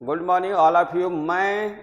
Good morning all of you. मैं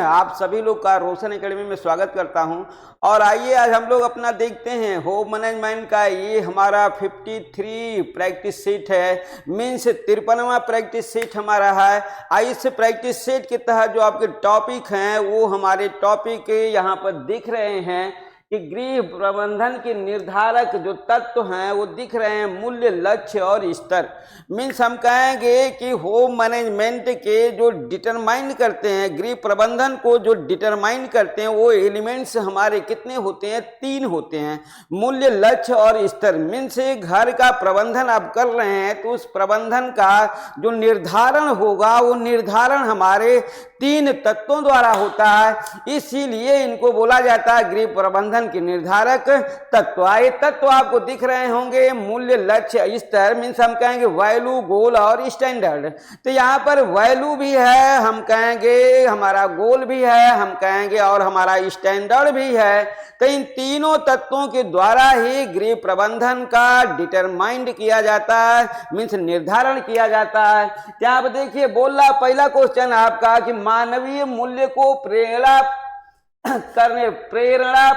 आप सभी लोग का रोशन एकेडमी में स्वागत करता हूं। और आइए आज हम लोग अपना देखते हैं होम मैनेजमेंट का। ये हमारा 53 प्रैक्टिस सेट है, मीन्स 53वां प्रैक्टिस सेट हमारा है। आइए इस प्रैक्टिस सेट के तहत जो आपके टॉपिक हैं वो हमारे टॉपिक यहाँ पर दिख रहे हैं कि गृह प्रबंधन के निर्धारक जो तत्व हैं वो दिख रहे हैं, मूल्य, लक्ष्य और स्तर। मीन्स हम कहेंगे कि होम मैनेजमेंट के जो डिटरमाइन करते हैं, गृह प्रबंधन को जो डिटरमाइन करते हैं वो एलिमेंट्स हमारे कितने होते हैं? 3 होते हैं, मूल्य, लक्ष्य और स्तर। मीन्स घर का प्रबंधन आप कर रहे हैं तो उस प्रबंधन का जो निर्धारण होगा वो निर्धारण हमारे 3 तत्वों द्वारा होता है। इसीलिए इनको बोला जाता है गृह प्रबंधन के निर्धारक तत्व। ये तत्व आपको दिख रहे होंगे, मूल्य, लक्ष्य, स्तर। मीन्स हम कहेंगे वैल्यू, गोल और स्टैंडर्ड। तो यहाँ पर वैल्यू भी है, हम कहेंगे हमारा गोल भी है, हम कहेंगे और हमारा स्टैंडर्ड भी है। तो इन तीनों तत्वों के द्वारा ही गृह प्रबंधन का डिटरमाइंड किया जाता है, मीन्स निर्धारण किया जाता है। यहाँ पर देखिए बोल रहा पहला क्वेश्चन आपका कि मानवीय मूल्य को प्रेरणा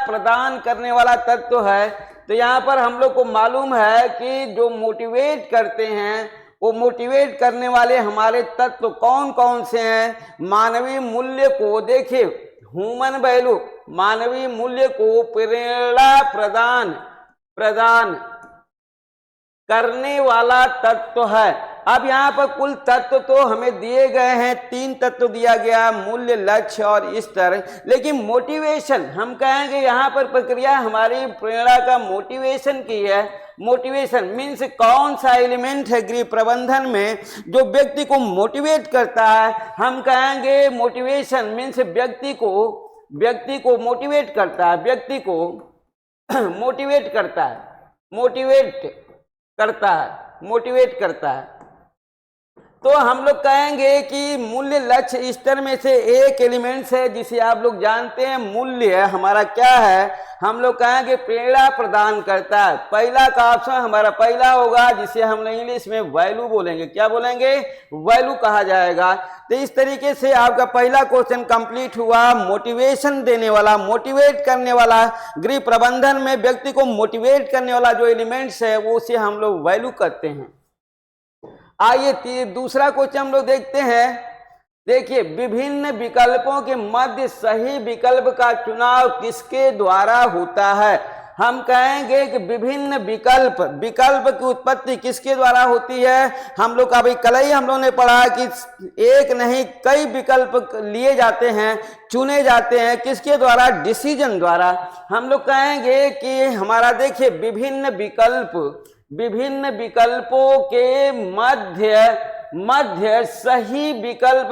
प्रदान करने वाला तत्व है। तो यहाँ पर हम लोग को मालूम है कि जो मोटिवेट करते हैं वो मोटिवेट करने वाले हमारे तत्व कौन कौन से हैं? मानवीय मूल्य को देखिए, ह्यूमन वैल्यू, मानवीय मूल्य को प्रेरणा प्रदान करने वाला तत्व है। अब यहाँ पर कुल तत्व तो हमें दिए गए हैं, 3 तत्व दिया गया, मूल्य, लक्ष्य और स्तर। लेकिन मोटिवेशन, हम कहेंगे यहाँ पर प्रक्रिया हमारी प्रेरणा का मोटिवेशन की है। मोटिवेशन मीन्स कौन सा एलिमेंट है गृह प्रबंधन में जो व्यक्ति को मोटिवेट करता है? हम कहेंगे मोटिवेशन मीन्स व्यक्ति को मोटिवेट करता है, व्यक्ति को मोटिवेट करता है। तो हम लोग कहेंगे कि मूल्य, लक्ष्य, स्तर में से एक एलिमेंट्स है जिसे आप लोग जानते हैं मूल्य हमारा क्या है? हम लोग कहेंगे प्रेरणा प्रदान करता है। पहला का ऑप्शन हमारा पहला होगा जिसे हम इंग्लिश में वैल्यू बोलेंगे। क्या बोलेंगे? वैल्यू कहा जाएगा। तो इस तरीके से आपका पहला क्वेश्चन कंप्लीट हुआ। मोटिवेशन देने वाला, मोटिवेट करने वाला, गृह प्रबंधन में व्यक्ति को मोटिवेट करने वाला जो एलिमेंट्स है वो उसे हम लोग वैल्यू कहते हैं। आइए दूसरा क्वेश्चन हम लोग देखते हैं। देखिए, विभिन्न विकल्पों के मध्य सही विकल्प का चुनाव किसके द्वारा होता है? हम कहेंगे कि विभिन्न विकल्प की उत्पत्ति किसके द्वारा होती है? हम लोग अभी कल ही हम लोग ने पढ़ा कि एक नहीं कई विकल्प लिए जाते हैं, चुने जाते हैं, किसके द्वारा? डिसीजन द्वारा। हम लोग कहेंगे कि हमारा देखिए विभिन्न विकल्पों के मध्य सही विकल्प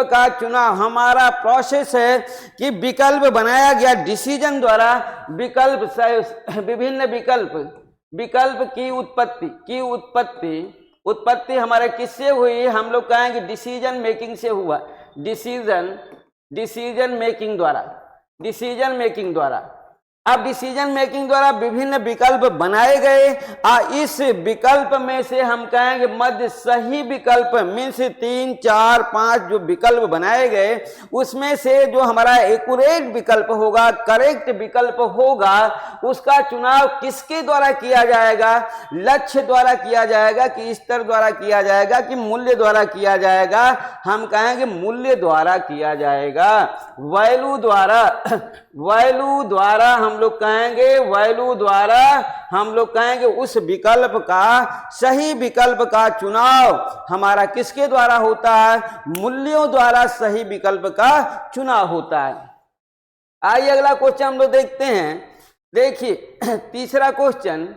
का चुनाव हमारा प्रोसेस है कि विकल्प बनाया गया डिसीजन द्वारा। विभिन्न विकल्प की उत्पत्ति हमारे किससे हुई? हम लोग कहेंगे डिसीजन मेकिंग से हुआ, डिसीजन मेकिंग द्वारा। अब डिसीजन मेकिंग द्वारा विभिन्न विकल्प बनाए गए। इस विकल्प में से हम कहेंगे मध्य सही विकल्प मीन्स 3, 4, 5 जो विकल्प बनाए गए उसमें से जो हमारा एक्यूरेट विकल्प होगा, करेक्ट विकल्प होगा, उसका चुनाव किसके द्वारा किया जाएगा? लक्ष्य द्वारा किया जाएगा कि स्तर द्वारा किया जाएगा कि मूल्य द्वारा किया जाएगा? हम कहेंगे मूल्य द्वारा किया जाएगा, वैल्यू द्वारा हम लोग कहेंगे उस विकल्प का, सही विकल्प का चुनाव हमारा किसके द्वारा होता है? मूल्यों द्वारा सही विकल्प का चुनाव होता है। आइए अगला क्वेश्चन हम लोग देखते हैं। देखिए तीसरा क्वेश्चन,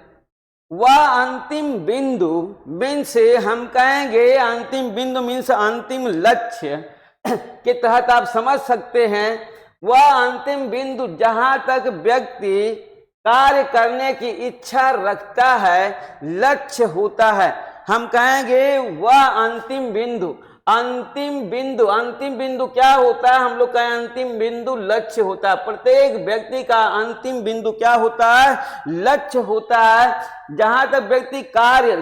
वह अंतिम बिंदु मीन्स हम कहेंगे अंतिम बिंदु मीन्स अंतिम लक्ष्य के तहत आप समझ सकते हैं। वह अंतिम बिंदु जहां तक व्यक्ति कार्य करने की इच्छा रखता है, लक्ष्य होता है। हम कहेंगे वह अंतिम बिंदु। अंतिम बिंदु क्या होता है? हम लोग कहें अंतिम बिंदु लक्ष्य होता है। प्रत्येक व्यक्ति का अंतिम बिंदु क्या होता है? लक्ष्य होता है। जहां तक व्यक्ति कार्य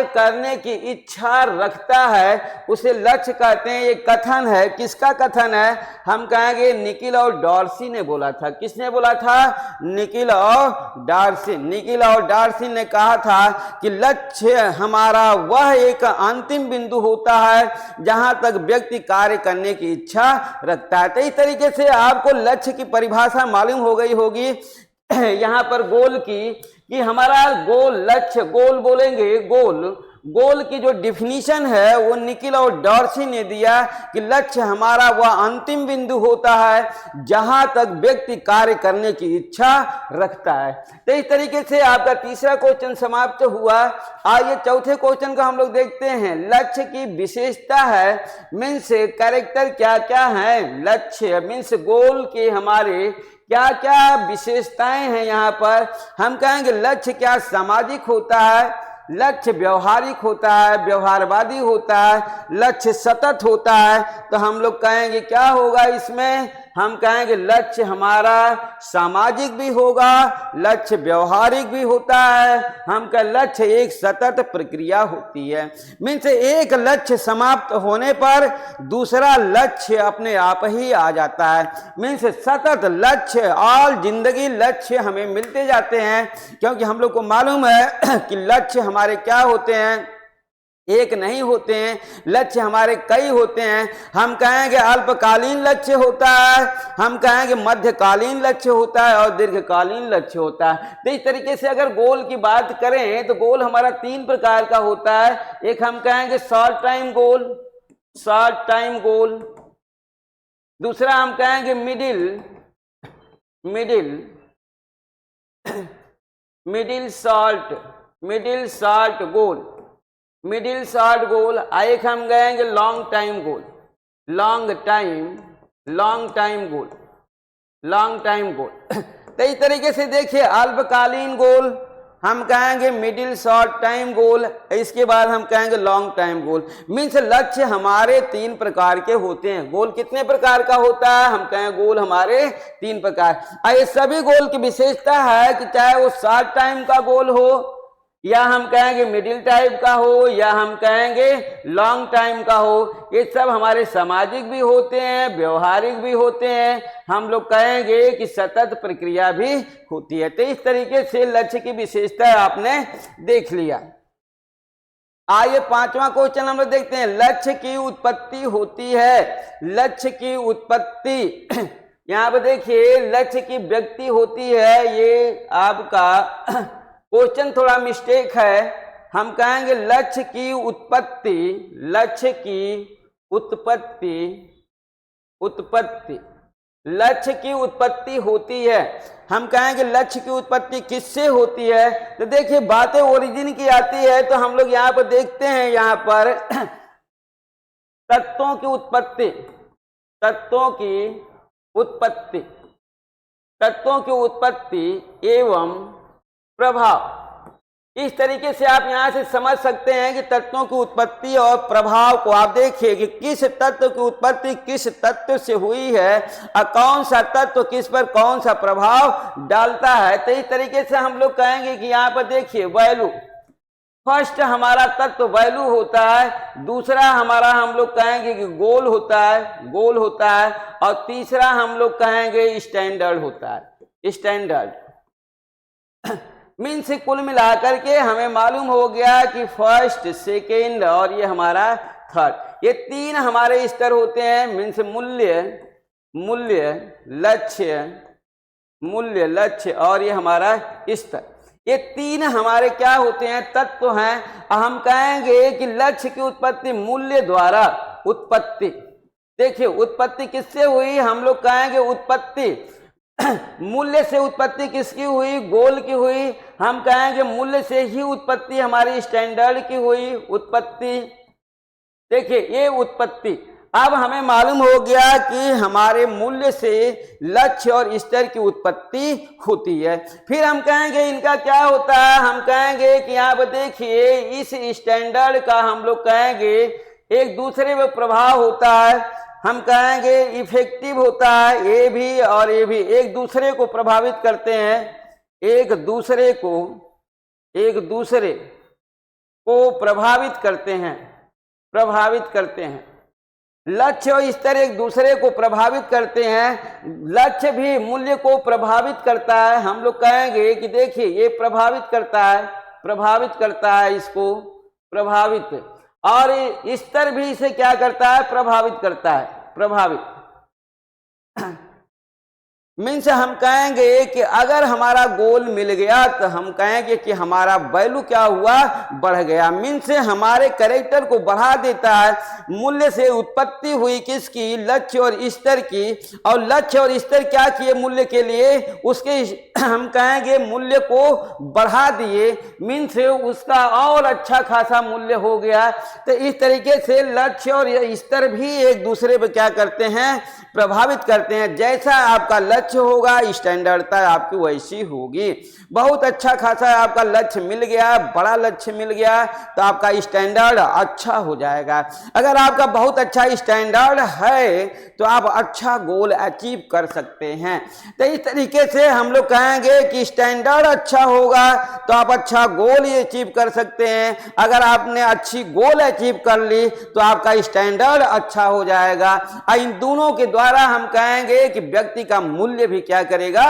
करने की इच्छा रखता है उसे लक्ष्य कहते हैं। ये कथन है, किसका कथन है? हम कहेंगे निकिल और डॉर्सी ने बोला था। किसने बोला था? निकिल और डार्सी ने कहा था कि लक्ष्य हमारा वह एक अंतिम बिंदु होता है जहां तक व्यक्ति कार्य करने की इच्छा रखता है। तो इस तरीके से आपको लक्ष्य की परिभाषा मालूम हो गई होगी यहां पर गोल की, कि हमारा गोल, लक्ष्य, गोल बोलेंगे, गोल की जो डिफिनीशन है वो निकिल और डॉर्सी ने दिया कि लक्ष्य हमारा वह अंतिम बिंदु होता है जहां तक व्यक्ति कार्य करने की इच्छा रखता है। तो इस तरीके से आपका तीसरा क्वेश्चन समाप्त हुआ। आइए चौथे क्वेश्चन को हम लोग देखते हैं। लक्ष्य की विशेषता है, मीन्स कैरेक्टर क्या क्या है? लक्ष्य मीन्स गोल के हमारे क्या क्या विशेषताएं हैं? यहाँ पर हम कहेंगे लक्ष्य क्या सामाजिक होता है, लक्ष्य व्यवहारिक होता है, व्यवहारवादी होता है, लक्ष्य सतत होता है। तो हम लोग कहेंगे क्या होगा इसमें? हम कहेंगे लक्ष्य हमारा सामाजिक भी होगा, लक्ष्य व्यवहारिक भी होता है। हम का लक्ष्य एक सतत प्रक्रिया होती है। मीन्स एक लक्ष्य समाप्त होने पर दूसरा लक्ष्य अपने आप ही आ जाता है। मीन्स सतत लक्ष्य, ऑल जिंदगी लक्ष्य हमें मिलते जाते हैं, क्योंकि हम लोग को मालूम है कि लक्ष्य हमारे क्या होते हैं? एक नहीं होते हैं, लक्ष्य हमारे कई होते हैं। हम कहेंगे अल्पकालीन लक्ष्य होता है, हम कहेंगे मध्यकालीन लक्ष्य होता है और दीर्घकालीन लक्ष्य होता है। तो इस तरीके से अगर गोल की बात करें तो गोल हमारा 3 प्रकार का होता है। एक हम कहेंगे शॉर्ट टाइम गोल, दूसरा हम कहेंगे मिडिल शॉर्ट गोल, एक हम कहेंगे लॉन्ग टाइम गोल। तो इस तरीके से देखिए, अल्पकालीन गोल हम कहेंगे मिडिल शॉर्ट टाइम गोल, इसके बाद हम कहेंगे लॉन्ग टाइम गोल। मीन्स लक्ष्य हमारे 3 प्रकार के होते हैं। गोल कितने प्रकार का होता है? हम कहें गोल हमारे 3 प्रकार। ये सभी गोल की विशेषता है कि चाहे वो शॉर्ट टाइम का गोल हो, या हम कहेंगे मिडिल टाइप का हो, या हम कहेंगे लॉन्ग टाइम का हो, ये सब हमारे सामाजिक भी होते हैं, व्यवहारिक भी होते हैं। हम लोग कहेंगे कि सतत प्रक्रिया भी होती है। तो इस तरीके से लक्ष्य की विशेषता आपने देख लिया। आइए 5वां क्वेश्चन हम लोग देखते हैं। लक्ष्य की उत्पत्ति होती है, लक्ष्य की उत्पत्ति यहाँ पर देखिए, लक्ष्य की व्यक्ति होती है। ये आपका क्वेश्चन थोड़ा मिस्टेक है। हम कहेंगे लक्ष्य की उत्पत्ति होती है। हम कहेंगे लक्ष्य की उत्पत्ति किससे होती है? तो देखिए, बातें ओरिजिन की आती है तो हम लोग यहाँ पर देखते हैं, यहाँ पर तत्वों की उत्पत्ति एवं प्रभाव। इस तरीके से आप यहां से समझ सकते हैं कि तत्वों की उत्पत्ति और प्रभाव को आप देखिए कि किस तत्व की उत्पत्ति किस तत्व से हुई है और कौन सा तत्व किस पर कौन सा प्रभाव डालता है। तो इस तरीके से हम लोग कहेंगे कि यहाँ पर देखिए, वैल्यू, फर्स्ट हमारा तत्व वैल्यू होता है, दूसरा हमारा हम लोग कहेंगे कि गोल होता है और तीसरा हम लोग कहेंगे स्टैंडर्ड होता है। स्टैंडर्ड मीन्स कुल मिलाकर के हमें मालूम हो गया कि फर्स्ट, सेकेंड और ये हमारा थर्ड, ये 3 हमारे स्तर होते हैं। मीन्स मूल्य, लक्ष्य और ये हमारा स्तर, ये 3 हमारे क्या होते हैं? तत्व हैं। हम कहेंगे कि लक्ष्य की उत्पत्ति मूल्य द्वारा उत्पत्ति। देखिए, उत्पत्ति किससे हुई? हम लोग कहेंगे उत्पत्ति मूल्य से उत्पत्ति किसकी हुई? गोल की हुई। हम कहेंगे मूल्य से ही उत्पत्ति हमारी स्टैंडर्ड की हुई उत्पत्ति। देखिए, ये उत्पत्ति, अब हमें मालूम हो गया कि हमारे मूल्य से लक्ष्य और स्तर की उत्पत्ति होती है। फिर हम कहेंगे इनका क्या होता है? हम कहेंगे कि यहाँ पर देखिए, इस स्टैंडर्ड का हम लोग कहेंगे एक दूसरे पे प्रभाव होता है, हम कहेंगे इफेक्टिव होता है, ए भी और ए भी एक दूसरे को प्रभावित करते हैं, एक दूसरे को प्रभावित करते हैं। लक्ष्य और स्तर एक दूसरे को प्रभावित करते हैं, लक्ष्य भी मूल्य को प्रभावित करता है। हम लोग कहेंगे कि देखिए ये प्रभावित करता है इसको प्रभावित, और स्तर भी इसे क्या करता है, प्रभावित मीन्स हम कहेंगे कि अगर हमारा गोल मिल गया तो हम कहेंगे कि हमारा वैल्यू क्या हुआ, बढ़ गया। मीन्स हमारे कैरेक्टर को बढ़ा देता है। मूल्य से उत्पत्ति हुई किसकी, लक्ष्य और स्तर की, और लक्ष्य और स्तर क्या किए मूल्य के लिए, उसके हम कहेंगे मूल्य को बढ़ा दिए, मीन्स उसका और अच्छा खासा मूल्य हो गया। तो इस तरीके से लक्ष्य और स्तर भी एक दूसरे पर क्या करते हैं, प्रभावित करते हैं। जैसा आपका लक्ष्य होगा स्टैंडर्डता आपकी वैसी होगी। बहुत अच्छा खासा आपका लक्ष्य मिल गया, बड़ा लक्ष्य मिल गया, तो आपका स्टैंडर्ड अच्छा हो जाएगा। अगर आपका बहुत अच्छा स्टैंडर्ड है तो आप अच्छा गोल अचीव कर सकते हैं। तो इस तरीके से हम लोग कहेंगे कि स्टैंडर्ड अच्छा होगा तो आप अच्छा गोल ही अचीव कर सकते हैं। अगर आपने अच्छी गोल अचीव कर ली तो आपका स्टैंडर्ड अच्छा हो जाएगा। इन दोनों के द्वारा हम कहेंगे कि व्यक्ति का मूल्य भी क्या करेगा,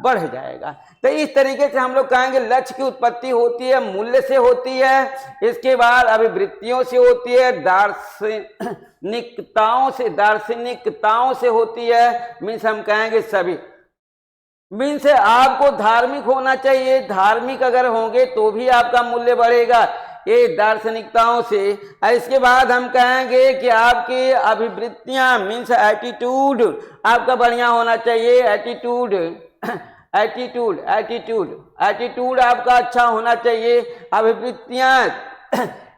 बढ़ जाएगा। तो इस तरीके से हम लोग कहेंगे लक्ष्य की उत्पत्ति होती है, मूल्य से होती है, इसके बाद अभिवृत्तियों से होती है, दार्शनिकताओं से होती है। मीन्स हम कहेंगे सभी, मीन्स आपको धार्मिक होना चाहिए, धार्मिक अगर होंगे तो भी आपका मूल्य बढ़ेगा, ये दार्शनिकताओं से। इसके बाद हम कहेंगे कि आपकी अभिवृत्तियां मीन्स एटीट्यूड आपका बढ़िया होना चाहिए, एटीट्यूड आपका अच्छा होना चाहिए, अभिवृत्तियां।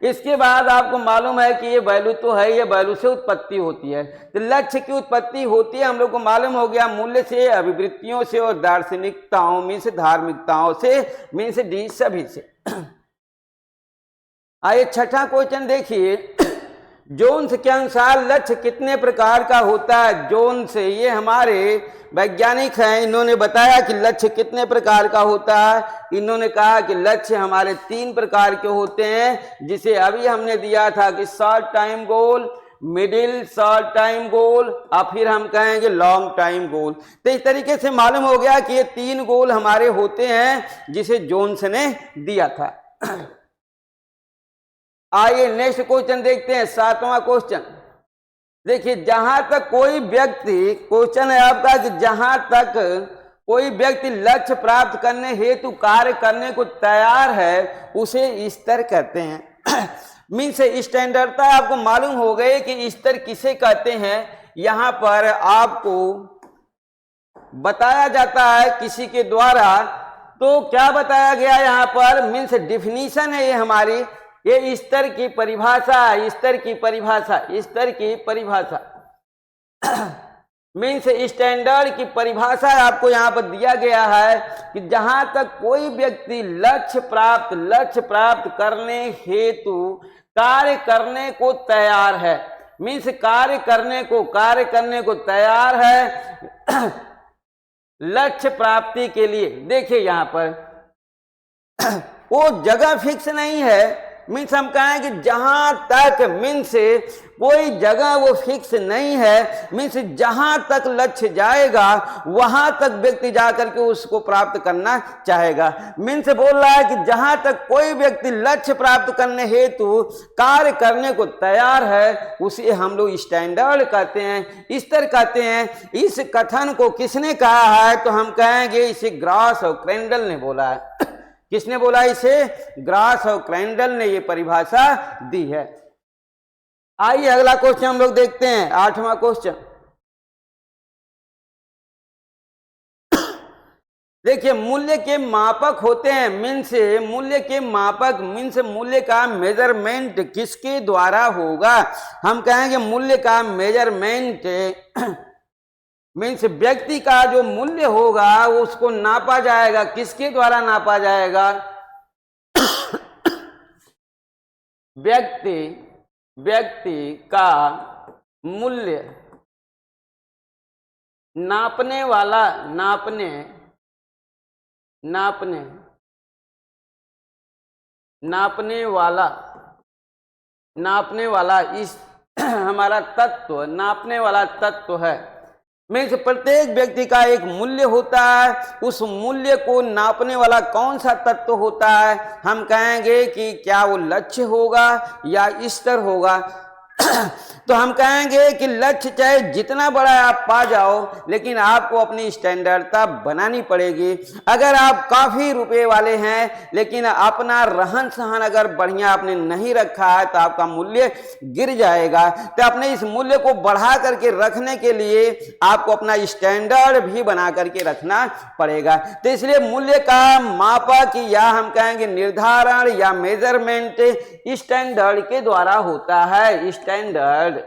इसके बाद आपको मालूम है कि ये वैल्यू तो है, ये वैल्यू से उत्पत्ति होती है। तो लक्ष्य की उत्पत्ति होती है, हम लोग को मालूम हो गया, मूल्य से, अभिवृत्तियों से और दार्शनिकताओं मीन्स धार्मिकताओं से, मीन्स डी सभी से। आइए छठा क्वेश्चन देखिए, जोन्स के अनुसार लक्ष्य कितने प्रकार का होता है। जोन्स ये हमारे वैज्ञानिक हैं, इन्होंने बताया कि लक्ष्य कितने प्रकार का होता है। इन्होंने कहा कि लक्ष्य हमारे 3 प्रकार के होते हैं, जिसे अभी हमने दिया था कि short time goal, middle short time goal और फिर हम कहेंगे लॉन्ग टाइम गोल। तो इस तरीके से मालूम हो गया कि ये 3 गोल हमारे होते हैं जिसे जोन्स ने दिया था। आइए नेक्स्ट क्वेश्चन देखते हैं, 7वां क्वेश्चन। देखिए जहां तक कोई व्यक्ति, क्वेश्चन है आपका कि जहां तक कोई व्यक्ति लक्ष्य प्राप्त करने हेतु कार्य करने को तैयार है उसे स्तर कहते हैं। मीन्स स्टैंडर्डता आपको मालूम हो गए कि स्तर किसे कहते हैं। यहां पर आपको बताया जाता है किसी के द्वारा, तो क्या बताया गया यहाँ पर, मीन्स डिफिनीशन है ये हमारी, ये स्तर की परिभाषा मीन्स स्टैंडर्ड की परिभाषा आपको यहाँ पर दिया गया है कि जहां तक कोई व्यक्ति लक्ष्य प्राप्त करने हेतु कार्य करने को तैयार है, मीन्स कार्य करने को तैयार है लक्ष्य प्राप्ति के लिए। देखिए यहाँ पर वो जगह फिक्स नहीं है, मीन्स हम कहें कि जहां तक, मीन्स कोई जगह वो फिक्स नहीं है, मीन्स जहां तक लक्ष्य जाएगा वहां तक व्यक्ति जाकर के उसको प्राप्त करना चाहेगा। मीन्स बोल रहा है कि जहां तक कोई व्यक्ति लक्ष्य प्राप्त करने हेतु कार्य करने को तैयार है उसे हम लोग स्टैंडर्ड कहते हैं, स्तर कहते हैं। इस कथन को किसने कहा है, तो हम कहेंगे इसे ग्रास और क्रेंडल ने बोला है। किसने बोला इसे, ग्रास और क्रेंडल ने ये परिभाषा दी है। आइए अगला क्वेश्चन हम लोग देखते हैं, 8वां क्वेश्चन। देखिए मूल्य के मापक होते हैं, मीन्स मूल्य के मापक, मीन्स मूल्य का मेजरमेंट किसके द्वारा होगा। हम कहेंगे मूल्य का मेजरमेंट मीन्स व्यक्ति का जो मूल्य होगा उसको नापा जाएगा, किसके द्वारा नापा व्यक्ति का मूल्य नापने वाला नापने वाला इस हमारा तत्व नापने वाला तत्व है। मीन्स प्रत्येक व्यक्ति का एक मूल्य होता है, उस मूल्य को नापने वाला कौन सा तत्व होता है, हम कहेंगे कि क्या वो लक्ष्य होगा या स्तर होगा। तो हम कहेंगे कि लक्ष्य चाहे जितना बड़ा आप पा जाओ, लेकिन आपको अपनी स्टैंडर्डता बनानी पड़ेगी। अगर आप काफी रुपए वाले हैं लेकिन अपना रहन सहन अगर बढ़िया आपने नहीं रखा है तो आपका मूल्य गिर जाएगा। तो अपने इस मूल्य को बढ़ा करके रखने के लिए आपको अपना स्टैंडर्ड भी बना करके रखना पड़ेगा। तो इसलिए मूल्य का मापक या हम कहेंगे निर्धारण या मेजरमेंट स्टैंडर्ड के द्वारा होता है। स्टैंडर्ड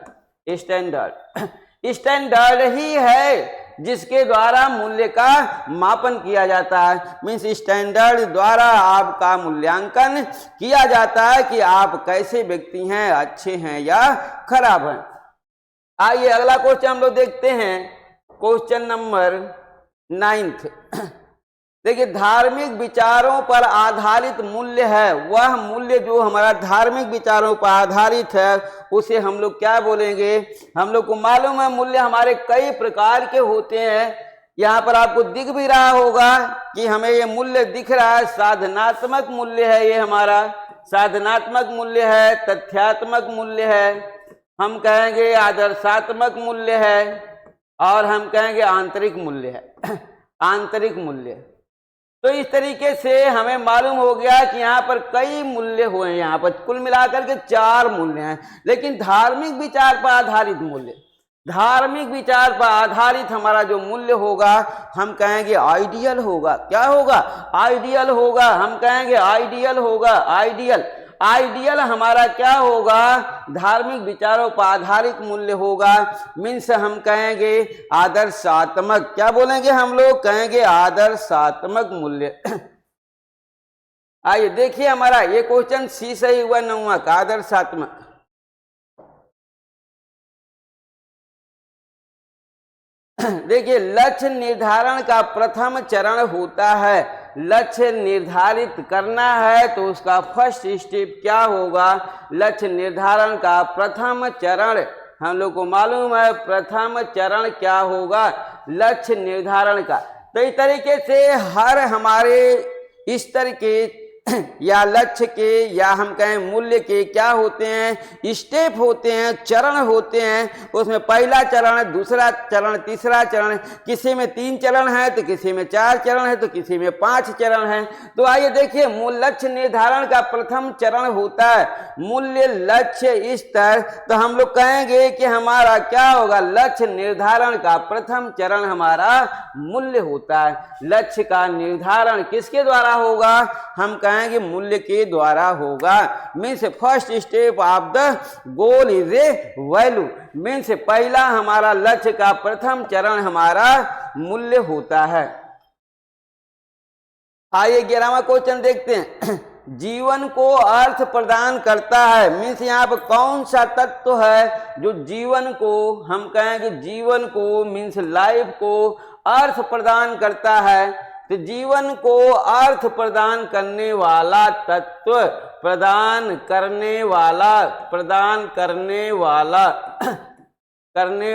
ही है जिसके द्वारा मूल्य का मापन किया जाता है। मीन्स स्टैंडर्ड द्वारा आपका मूल्यांकन किया जाता है कि आप कैसे व्यक्ति हैं, अच्छे हैं या खराब हैं। आइए अगला क्वेश्चन हम लोग देखते हैं, क्वेश्चन नंबर 9। देखिए, धार्मिक विचारों पर आधारित मूल्य है, वह मूल्य जो हमारा धार्मिक विचारों पर आधारित है उसे हम लोग क्या बोलेंगे। हम लोग को मालूम है मूल्य हमारे कई प्रकार के होते हैं। यहाँ पर आपको दिख भी रहा होगा कि हमें ये मूल्य दिख रहा है, साधनात्मक मूल्य है, ये हमारा साधनात्मक मूल्य है, तथ्यात्मक मूल्य है, हम कहेंगे आदर्शात्मक मूल्य है, और हम कहेंगे आंतरिक मूल्य है। आंतरिक मूल्य। तो इस तरीके से हमें मालूम हो गया कि यहाँ पर कई मूल्य हुए हैं, यहाँ पर कुल मिलाकर के 4 मूल्य हैं। लेकिन धार्मिक विचार पर आधारित मूल्य, धार्मिक विचार पर आधारित हमारा जो मूल्य होगा हम कहेंगे आइडियल होगा। क्या होगा? आइडियल होगा। हम कहेंगे आइडियल होगा। आइडियल हमारा क्या होगा? धार्मिक विचारों पर आधारित मूल्य होगा। मीन्स हम कहेंगे आदर्शात्मक। क्या बोलेंगे हम लोग? कहेंगे आदर्शात्मक मूल्य। आइए देखिए, हमारा ये क्वेश्चन सी सही हुआ 9वां का, आदर्शात्मक। देखिए, लक्ष्य निर्धारण का प्रथम चरण होता है। लक्ष्य निर्धारित करना है तो उसका फर्स्ट स्टेप क्या होगा? लक्ष्य निर्धारण का प्रथम चरण, हम लोग को मालूम है प्रथम चरण क्या होगा? लक्ष्य निर्धारण का। तो इस तरीके से हर हमारे स्तर के या लक्ष्य के या हम कहें मूल्य के क्या होते हैं? स्टेप होते हैं, चरण होते हैं। उसमें पहला चरण, दूसरा चरण, तीसरा चरण, किसी में 3 चरण है तो किसी में 4 चरण है तो किसी में 5 चरण है। तो आइए देखिए, मूल लक्ष्य निर्धारण का प्रथम चरण होता है मूल्य लक्ष्य स्तर। तो हम लोग कहेंगे कि हमारा क्या होगा? लक्ष्य निर्धारण का प्रथम चरण हमारा मूल्य होता है। लक्ष्य का निर्धारण किसके द्वारा होगा? हम कहेंगे मूल्य के द्वारा होगा। Means first step of the goal is a value. Means पहला हमारा लक्ष्य का प्रथम चरण हमारा मूल्य होता है। आइए 11वां क्वेश्चन देखते हैं। जीवन को अर्थ प्रदान करता है। मीन्स यहाँ पर कौन सा तत्व है जो जीवन को, हम कहेंगे जीवन को मीन्स लाइफ को अर्थ प्रदान करता है। तो जीवन को अर्थ प्रदान करने वाला तत्व, प्रदान करने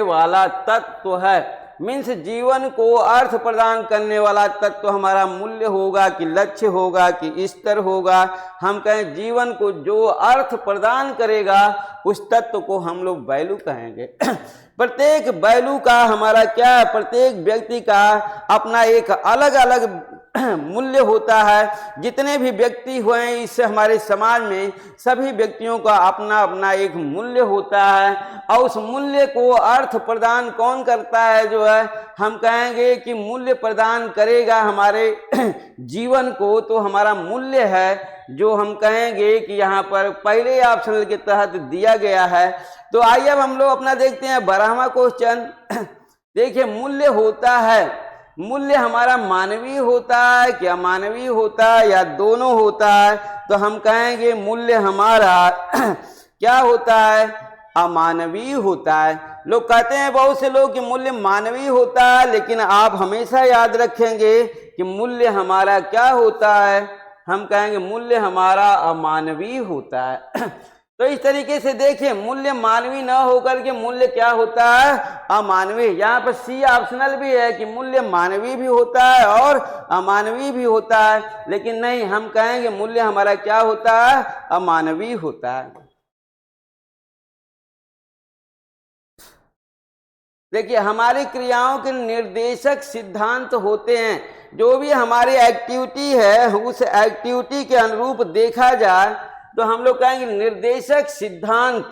वाला तत्व है। मीन्स जीवन को अर्थ प्रदान करने वाला तत्व हमारा मूल्य होगा कि लक्ष्य होगा कि स्तर होगा। हम कहें जीवन को जो अर्थ प्रदान करेगा उस तत्व को हम लोग वैल्यू कहेंगे। प्रत्येक वैल्यू का हमारा क्या है? प्रत्येक व्यक्ति का अपना एक अलग अलग मूल्य होता है। जितने भी व्यक्ति हुए हैं इस हमारे समाज में, सभी व्यक्तियों का अपना अपना एक मूल्य होता है। और उस मूल्य को अर्थ प्रदान कौन करता है? जो है हम कहेंगे कि मूल्य प्रदान करेगा हमारे जीवन को, तो हमारा मूल्य है जो हम कहेंगे कि यहाँ पर पहले ऑप्शन के तहत दिया गया है। तो आइए अब हम लोग अपना देखते हैं 12वां क्वेश्चन। देखिए, मूल्य होता है, मूल्य हमारा मानवीय होता है क्या मानवीय होता है या दोनों होता है? तो हम कहेंगे मूल्य हमारा क्या होता है, अमानवीय होता है। लोग कहते हैं बहुत से लोग कि मूल्य मानवीय होता है, लेकिन आप हमेशा याद रखेंगे कि मूल्य हमारा क्या होता है, हम कहेंगे मूल्य हमारा अमानवीय होता है। तो इस तरीके से देखिए, मूल्य मानवीय न होकर के मूल्य क्या होता है, अमानवीय। यहाँ पर सी ऑप्शनल भी है कि मूल्य मानवीय भी होता है और अमानवीय भी होता है, लेकिन नहीं, हम कहेंगे मूल्य हमारा क्या होता है, अमानवीय होता है। देखिए, हमारी क्रियाओं के निर्देशक सिद्धांत होते हैं। जो भी हमारी एक्टिविटी है उस एक्टिविटी के अनुरूप देखा जाए तो हम लोग कहेंगे निर्देशक सिद्धांत।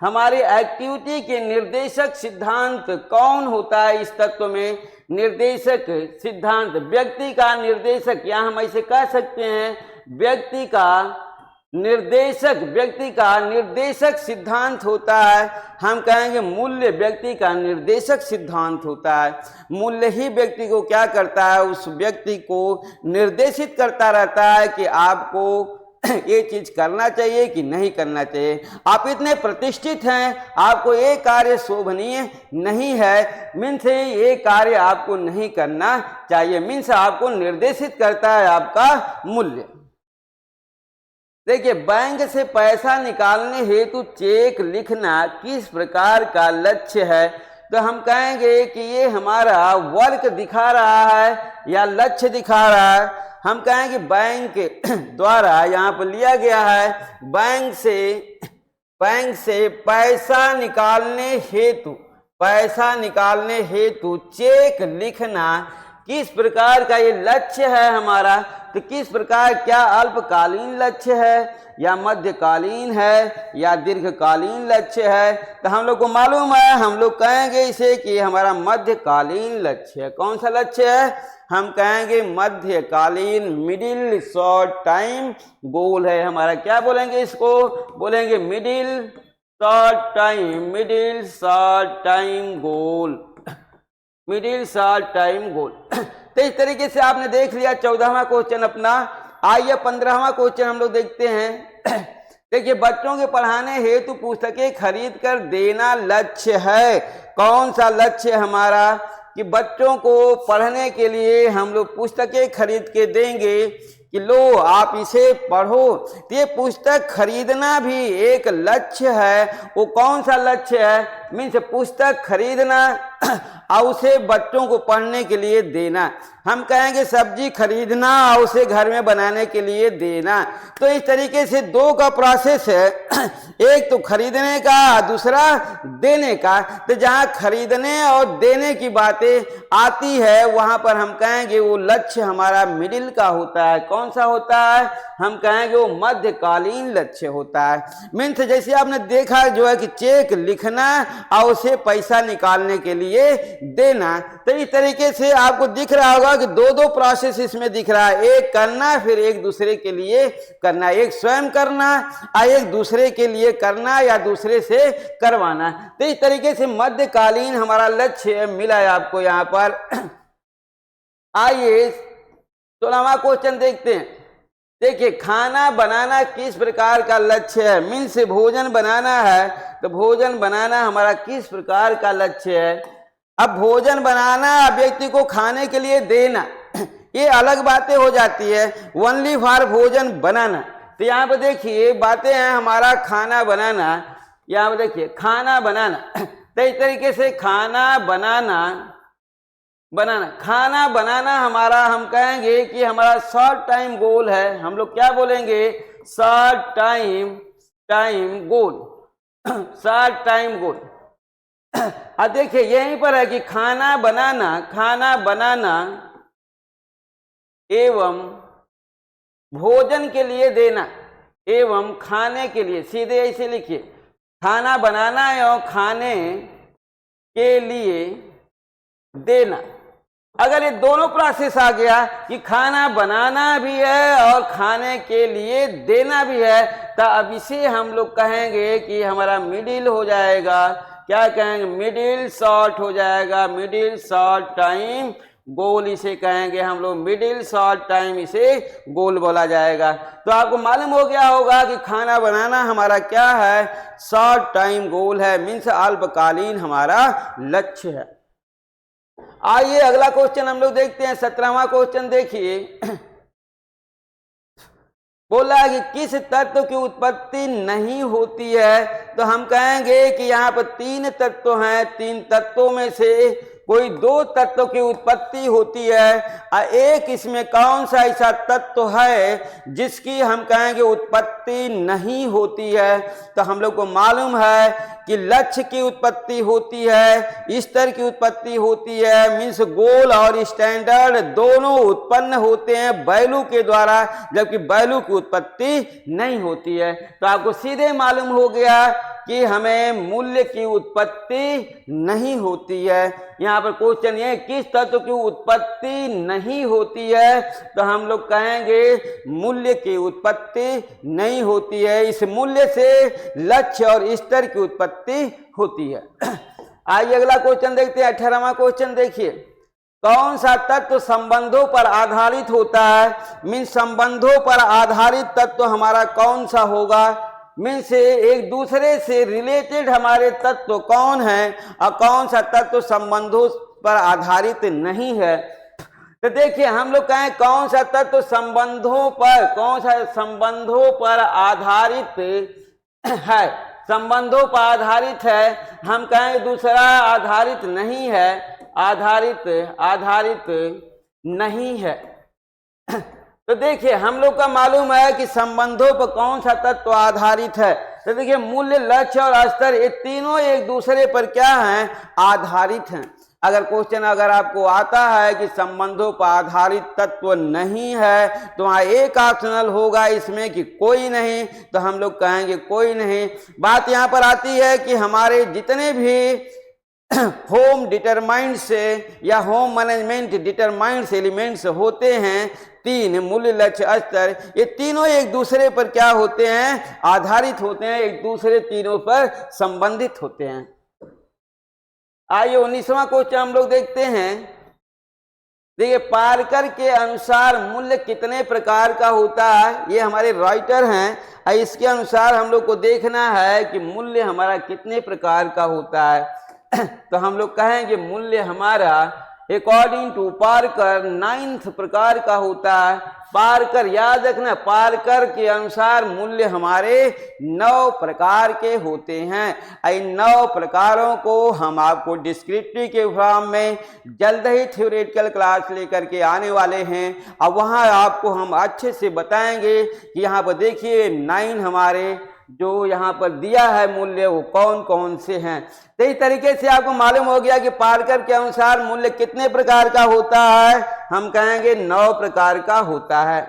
हमारी एक्टिविटी के निर्देशक सिद्धांत कौन होता है इस तत्व में, निर्देशक सिद्धांत व्यक्ति का निर्देशक, या हम ऐसे कह सकते हैं व्यक्ति का निर्देशक सिद्धांत होता है। हम कहेंगे मूल्य व्यक्ति का निर्देशक सिद्धांत होता है। मूल्य ही व्यक्ति को क्या करता है, उस व्यक्ति को निर्देशित करता रहता है कि आपको ये चीज करना चाहिए कि नहीं करना चाहिए। आप इतने प्रतिष्ठित हैं, आपको ये कार्य शोभनीय नहीं है, मीन्स ये कार्य आपको नहीं करना चाहिए, मीन्स आपको निर्देशित करता है आपका मूल्य। देखिए, बैंक से पैसा निकालने हेतु चेक लिखना किस प्रकार का लक्ष्य है, तो हम कहेंगे कि ये हमारा वर्क दिखा रहा है या लक्ष्य दिखा रहा है। हम कहेंगे बैंक द्वारा यहाँ पर लिया गया है, बैंक से पैसा निकालने हेतु चेक लिखना किस प्रकार का ये लक्ष्य है हमारा। तो किस प्रकार, क्या अल्पकालीन लक्ष्य है या मध्यकालीन है या दीर्घकालीन लक्ष्य है, तो हम लोग को मालूम है, हम लोग कहेंगे इसे कि हमारा मध्यकालीन लक्ष्य है। कौन सा लक्ष्य है, हम कहेंगे मध्यकालीन, मिडिल शॉर्ट टाइम गोल है हमारा। क्या बोलेंगे इसको, बोलेंगे मिडिल शॉर्ट टाइम गोल। तो इस तरीके से आपने देख लिया 14वां क्वेश्चन अपना। आइए 15वां क्वेश्चन हम लोग देखते हैं। देखिए, बच्चों के पढ़ाने हेतु पुस्तकें खरीद कर देना लक्ष्य है। कौन सा लक्ष्य है हमारा, कि बच्चों को पढ़ने के लिए हम लोग पुस्तकें खरीद के देंगे कि लो आप इसे पढ़ो। ये पुस्तक खरीदना भी एक लक्ष्य है। वो कौन सा लक्ष्य है, मीन्स पुस्तक खरीदना और उसे बच्चों को पढ़ने के लिए देना। हम कहेंगे सब्जी खरीदना और उसे घर में बनाने के लिए देना। तो इस तरीके से दो का प्रोसेस है, एक तो खरीदने का, दूसरा देने का। तो जहाँ खरीदने और देने की बातें आती है वहां पर हम कहेंगे वो लक्ष्य हमारा मिडिल का होता है। कौन सा होता है, हम कहेंगे वो मध्यकालीन लक्ष्य होता है। मीन्स जैसे आपने देखा जो है कि चेक लिखना और उसे पैसा निकालने के लिए देना। तो इस तरीके से आपको दिख रहा होगा कि दो प्रोसेस इसमें दिख रहा है, एक करना फिर एक दूसरे के लिए करना, एक स्वयं करना और एक दूसरे के लिए करना या दूसरे से करवाना। तो इस तरीके से मध्यकालीन हमारा लक्ष्य मिला है आपको यहाँ पर। आइए 16वां क्वेश्चन देखते हैं। देखिए, खाना बनाना किस प्रकार का लक्ष्य है, मीन्स भोजन बनाना है, तो भोजन बनाना हमारा किस प्रकार का लक्ष्य है। अब भोजन बनाना, व्यक्ति को खाने के लिए देना, ये अलग बातें हो जाती है। ओनली फॉर भोजन बनाना, तो यहाँ पर देखिए बातें हैं हमारा खाना बनाना। यहाँ पर देखिए खाना बनाना, तो इस तरीके से खाना बनाना हमारा, हम कहेंगे कि हमारा शॉर्ट टाइम गोल है। हम लोग क्या बोलेंगे, शॉर्ट टाइम गोल। अब देखिए यहीं पर है कि खाना बनाना एवं भोजन के लिए देना एवं खाने के लिए, सीधे ऐसे लिखिए, खाना बनाना एवं खाने के लिए देना। अगर ये दोनों प्रोसेस आ गया कि खाना बनाना भी है और खाने के लिए देना भी है, तो अब इसे हम लोग कहेंगे कि हमारा मिडिल हो जाएगा। क्या कहेंगे, मिडिल शॉर्ट हो जाएगा, मिडिल शॉर्ट टाइम गोल इसे कहेंगे हम लोग, मिडिल शॉर्ट टाइम इसे गोल बोला जाएगा। तो आपको मालूम हो गया होगा कि खाना बनाना हमारा क्या है, शॉर्ट टाइम गोल है, मीन्स अल्पकालीन हमारा लक्ष्य है। आइए अगला क्वेश्चन हम लोग देखते हैं, 17वां क्वेश्चन देखिए। बोला है कि किस तत्व की उत्पत्ति नहीं होती है, तो हम कहेंगे कि यहाँ पर 3 तत्व हैं, 3 तत्वों में से कोई 2 तत्व की उत्पत्ति होती है, और एक इसमें कौन सा ऐसा तत्व है जिसकी हम कहेंगे उत्पत्ति नहीं होती है। तो हम लोग को मालूम है कि लक्ष्य की उत्पत्ति होती है, स्तर की उत्पत्ति होती है, मीन्स गोल और स्टैंडर्ड दोनों उत्पन्न होते हैं वैल्यू के द्वारा, जबकि वैल्यू की उत्पत्ति नहीं होती है। तो आपको सीधे मालूम हो गया कि हमें मूल्य की उत्पत्ति नहीं होती है। यहाँ पर क्वेश्चन ये, किस तत्व की उत्पत्ति नहीं होती है, तो हम लोग कहेंगे मूल्य की उत्पत्ति नहीं होती है। इस मूल्य से लक्ष्य और स्तर की उत्पत्ति होती है। आइए अगला क्वेश्चन देखते हैं, 18वां क्वेश्चन देखिए। कौन सा तत्व संबंधों पर आधारित होता है, मीन्स संबंधों पर आधारित तत्व हमारा कौन सा होगा, मीन्स एक दूसरे से रिलेटेड हमारे तत्व कौन है और कौन सा तत्व संबंधों पर आधारित नहीं है। तो देखिए हम लोग कहें कौन सा तत्व संबंधों पर, कौन सा संबंधों पर आधारित है, संबंधों पर आधारित है, हम कहें दूसरा आधारित नहीं है, आधारित नहीं है। तो देखिए हम लोग का मालूम है कि संबंधों पर कौन सा तत्व आधारित है। तो देखिए मूल्य, लक्ष्य और स्तर ये तीनों एक दूसरे पर क्या हैं, आधारित हैं। अगर क्वेश्चन अगर आपको आता है कि संबंधों पर आधारित तत्व नहीं है, तो वहाँ एक ऑप्शनल होगा इसमें कि कोई नहीं, तो हम लोग कहेंगे कोई नहीं। बात यहाँ पर आती है कि हमारे जितने भी होम डिटरमाइंड्स या होम मैनेजमेंट डिटरमाइंड्स एलिमेंट्स होते हैं, 3 मूल्य, लक्ष्य, स्तर, ये तीनों एक दूसरे पर क्या होते हैं, आधारित होते हैं, एक दूसरे तीनों पर संबंधित होते हैं। आइए 19वां क्वेश्चन हम लोग देखते हैं। देखिए पार्कर के अनुसार मूल्य कितने प्रकार का होता है, ये हमारे राइटर हैं, इसके अनुसार हम लोग को देखना है कि मूल्य हमारा कितने प्रकार का होता है। तो हम लोग कहेंगे मूल्य हमारा अकॉर्डिंग टू पार्कर 9th प्रकार का होता है। पार्कर, याद रखना, पार्कर के अनुसार मूल्य हमारे 9 प्रकार के होते हैं। इन 9 प्रकारों को हम आपको डिस्क्रिप्टिव के फॉर्म में जल्द ही थ्योरेटिकल क्लास लेकर के आने वाले हैं, और वहाँ आपको हम अच्छे से बताएंगे कि यहाँ पर देखिए 9 हमारे जो यहाँ पर दिया है मूल्य वो कौन कौन से हैं। तो इस तरीके से आपको मालूम हो गया कि पार्कर के अनुसार मूल्य कितने प्रकार का होता है, हम कहेंगे 9 प्रकार का होता है।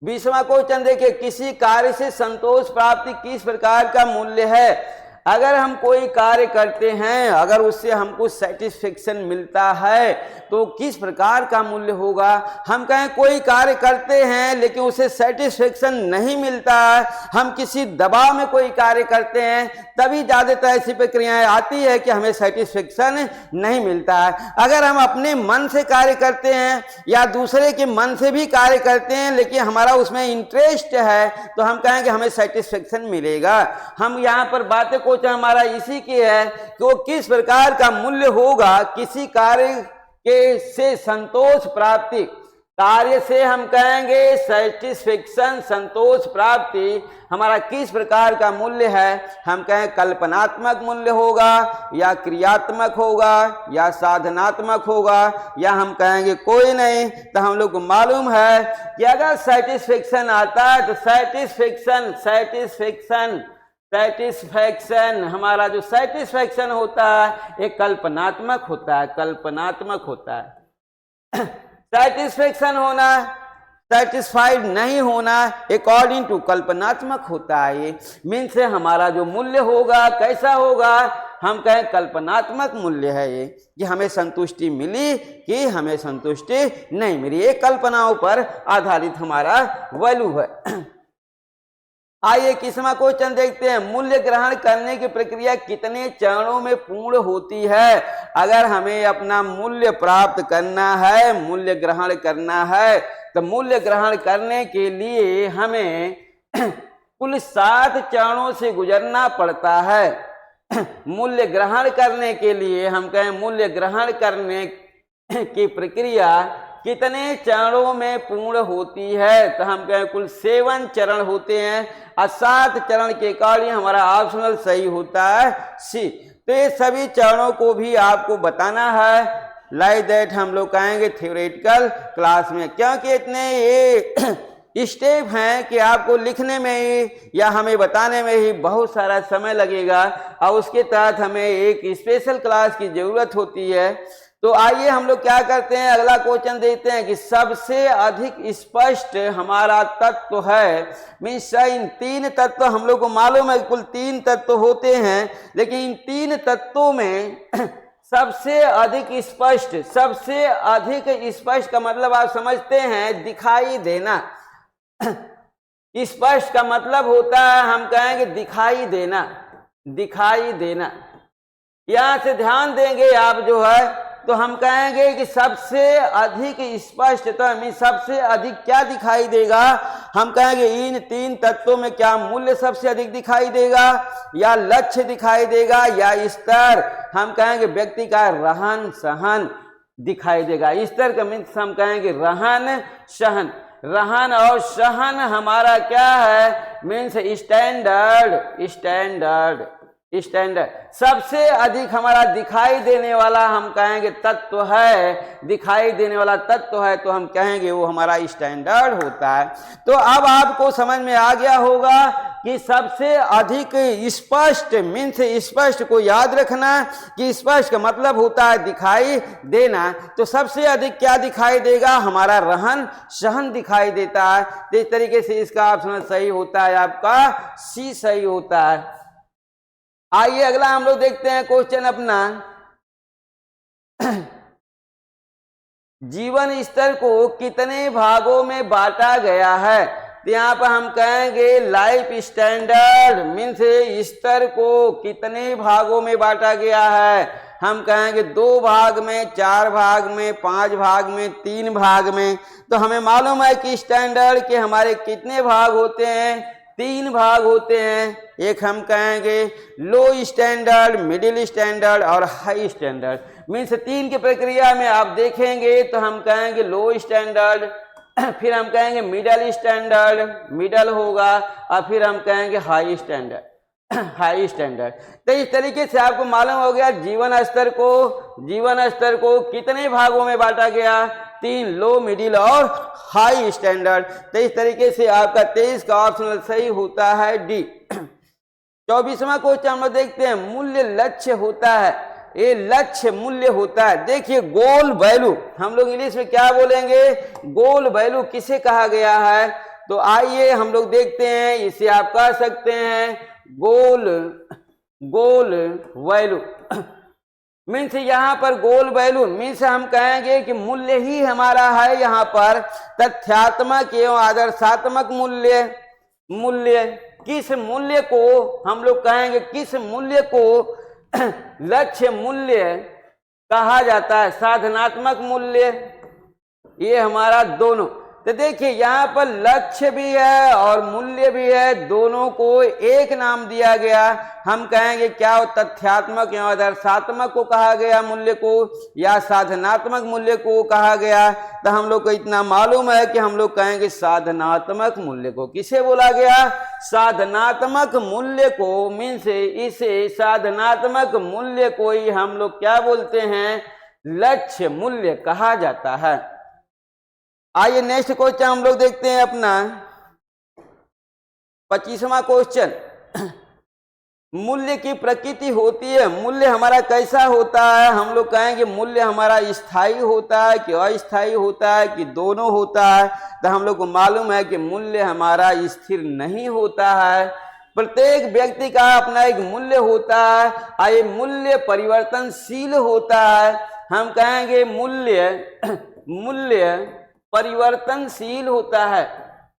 20वां क्वेश्चन देखिए, किसी कार्य से संतोष प्राप्ति किस प्रकार का मूल्य है। अगर हम कोई कार्य करते हैं, अगर उससे हमको सेटिस्फेक्शन मिलता है, तो किस प्रकार का मूल्य होगा। हम कहें कोई कार्य करते हैं लेकिन उसे सेटिस्फेक्शन नहीं मिलता है, हम किसी दबाव में कोई कार्य करते हैं, तभी ज़्यादातर ऐसी प्रक्रियाएं आती है कि हमें सेटिस्फेक्शन नहीं मिलता है। अगर हम अपने मन से कार्य करते हैं या दूसरे के मन से भी कार्य करते हैं लेकिन हमारा उसमें इंटरेस्ट है, तो हम कहेंगे हमें सेटिस्फेक्शन मिलेगा। हम यहाँ पर बातें हमारा इसी की है कि वो किस प्रकार का मूल्य होगा, किसी कार्य के से संतोष प्राप्ति, कार्य से हम कहेंगे सेटिस्फेक्शन, संतोष प्राप्ति हमारा किस प्रकार का मूल्य है। हम कहें कल्पनात्मक मूल्य होगा या क्रियात्मक होगा या साधनात्मक होगा, या हम कहेंगे कोई नहीं। तो हम लोग को मालूम है कि अगर सेटिस्फेक्शन आता है तो सेटिस्फेक्शन हमारा जो सेटिस्फेक्शन होता है एक कल्पनात्मक होता है, कल्पनात्मक होता है। सेटिस्फेक्शन होना, सेटिस्फाइड नहीं होना अकॉर्डिंग टू कल्पनात्मक होता है। ये मीन्स हमारा जो मूल्य होगा कैसा होगा, हम कहें कल्पनात्मक मूल्य है ये, कि हमें संतुष्टि मिली कि हमें संतुष्टि नहीं मिली, ये कल्पनाओं पर आधारित हमारा वैल्यू है। आइए 21वां क्वेश्चन देखते हैं। मूल्य ग्रहण करने की प्रक्रिया कितने चरणों में पूर्ण होती है? अगर हमें अपना मूल्य प्राप्त करना है, मूल्य ग्रहण करना है, तो मूल्य ग्रहण करने के लिए हमें कुल 7 चरणों से गुजरना पड़ता है। मूल्य ग्रहण करने के लिए हम कहें मूल्य ग्रहण करने की प्रक्रिया कितने चरणों में पूर्ण होती है? तो हम कहें कुल 7 चरण होते हैं और 7 चरण के अकॉर्डिंग हमारा ऑप्शनल सही होता है सी। तो ये सभी चरणों को भी आपको बताना है, लाइक दैट हम लोग कहेंगे थ्योरेटिकल क्लास में, क्योंकि इतने ये स्टेप हैं कि आपको लिखने में ही या हमें बताने में ही बहुत सारा समय लगेगा और उसके तहत हमें एक स्पेशल क्लास की जरूरत होती है। तो आइए हम लोग क्या करते हैं, अगला क्वेश्चन देखते हैं कि सबसे अधिक स्पष्ट हमारा तत्व है। मीन्स इन 3 तत्व हम लोग को मालूम है कुल 3 तत्व होते हैं, लेकिन इन 3 तत्वों में सबसे अधिक स्पष्ट का मतलब आप समझते हैं दिखाई देना। स्पष्ट का मतलब होता है हम कहेंगे दिखाई देना, दिखाई देना। यहां से ध्यान देंगे आप जो है तो हम कहेंगे कि सबसे अधिक स्पष्ट, तो सबसे अधिक क्या दिखाई देगा? हम कहेंगे इन 3 तत्वों में क्या मूल्य सबसे अधिक दिखाई देगा, या लक्ष्य दिखाई देगा, या स्तर? हम कहेंगे व्यक्ति का रहन सहन दिखाई देगा। स्तर का मीन्स हम कहेंगे रहन सहन। रहन और सहन हमारा क्या है? Means standard, standard, standard. सबसे अधिक हमारा दिखाई देने वाला हम कहेंगे तत्व है, दिखाई देने वाला तत्व है, तो हम कहेंगे वो हमारा स्टैंडर्ड होता है। तो अब आपको समझ में आ गया होगा कि सबसे अधिक स्पष्ट मीन्स स्पष्ट को याद रखना कि स्पष्ट का मतलब होता है दिखाई देना। तो सबसे अधिक क्या दिखाई देगा? हमारा रहन सहन दिखाई देता है। तो इस तरीके से इसका ऑप्शन सही होता है, आपका सी सही होता है। आइए अगला हम लोग देखते हैं क्वेश्चन अपना। जीवन स्तर को कितने भागों में बांटा गया है? तो यहाँ पर हम कहेंगे लाइफ स्टैंडर्ड मीन्स स्तर को कितने भागों में बांटा गया है? हम कहेंगे 2 भाग में, 4 भाग में, 5 भाग में, 3 भाग में। तो हमें मालूम है कि स्टैंडर्ड के हमारे कितने भाग होते हैं? 3 भाग होते हैं। एक हम कहेंगे लो स्टैंडर्ड, मिडिल स्टैंडर्ड और हाई स्टैंडर्ड। मीन्स 3 की प्रक्रिया में आप देखेंगे तो हम कहेंगे लो स्टैंडर्ड, फिर हम कहेंगे मिडिल स्टैंडर्ड, मिडल होगा, और फिर हम कहेंगे हाई स्टैंडर्ड, हाई स्टैंडर्ड। तो इस तरीके से आपको मालूम हो गया जीवन स्तर को कितने भागों में बांटा गया? 3, लो, मिडिल और हाई स्टैंडर्ड। तो इस तरीके से आपका 23 का ऑप्शन सही होता है डी। 24वां क्वेश्चन हम लोग देखते हैं। मूल्य लक्ष्य होता है, ये लक्ष्य मूल्य होता है। देखिए गोल वैल्यू हम लोग इंग्लिश में क्या बोलेंगे? गोल वैल्यू किसे कहा गया है? तो आइए हम लोग देखते हैं, इसे आप कह सकते हैं गोल वैल्यू। मीन्स यहाँ पर गोल वैल्यू मीन्स हम कहेंगे कि मूल्य ही हमारा है यहाँ पर तथ्यात्मक एवं आदर्शात्मक मूल्य। किस मूल्य को हम लोग कहेंगे, किस मूल्य को लक्ष्य मूल्य कहा जाता है? साधनात्मक मूल्य, ये हमारा दोनों। तो देखिए यहाँ पर लक्ष्य भी है और मूल्य भी है, दोनों को एक नाम दिया गया। हम कहेंगे क्या वो तथ्यात्मक या आदर्शात्मक को कहा गया मूल्य को, या साधनात्मक मूल्य को कहा गया? तो हम लोग को इतना मालूम है कि हम लोग कहेंगे साधनात्मक मूल्य को। किसे बोला गया? साधनात्मक मूल्य को। मीन्स इसे साधनात्मक मूल्य को ही हम लोग क्या बोलते हैं? लक्ष्य मूल्य कहा जाता है। आइए नेक्स्ट क्वेश्चन हम लोग देखते हैं अपना 25वां क्वेश्चन। मूल्य की प्रकृति होती है, मूल्य हमारा कैसा होता है? हम लोग कहेंगे मूल्य हमारा स्थायी होता है कि अस्थायी होता है कि दोनों होता है? तो हम लोग को मालूम है कि मूल्य हमारा स्थिर नहीं होता है। प्रत्येक व्यक्ति का अपना एक मूल्य होता है और ये मूल्य परिवर्तनशील होता है। हम कहेंगे मूल्य परिवर्तनशील होता है,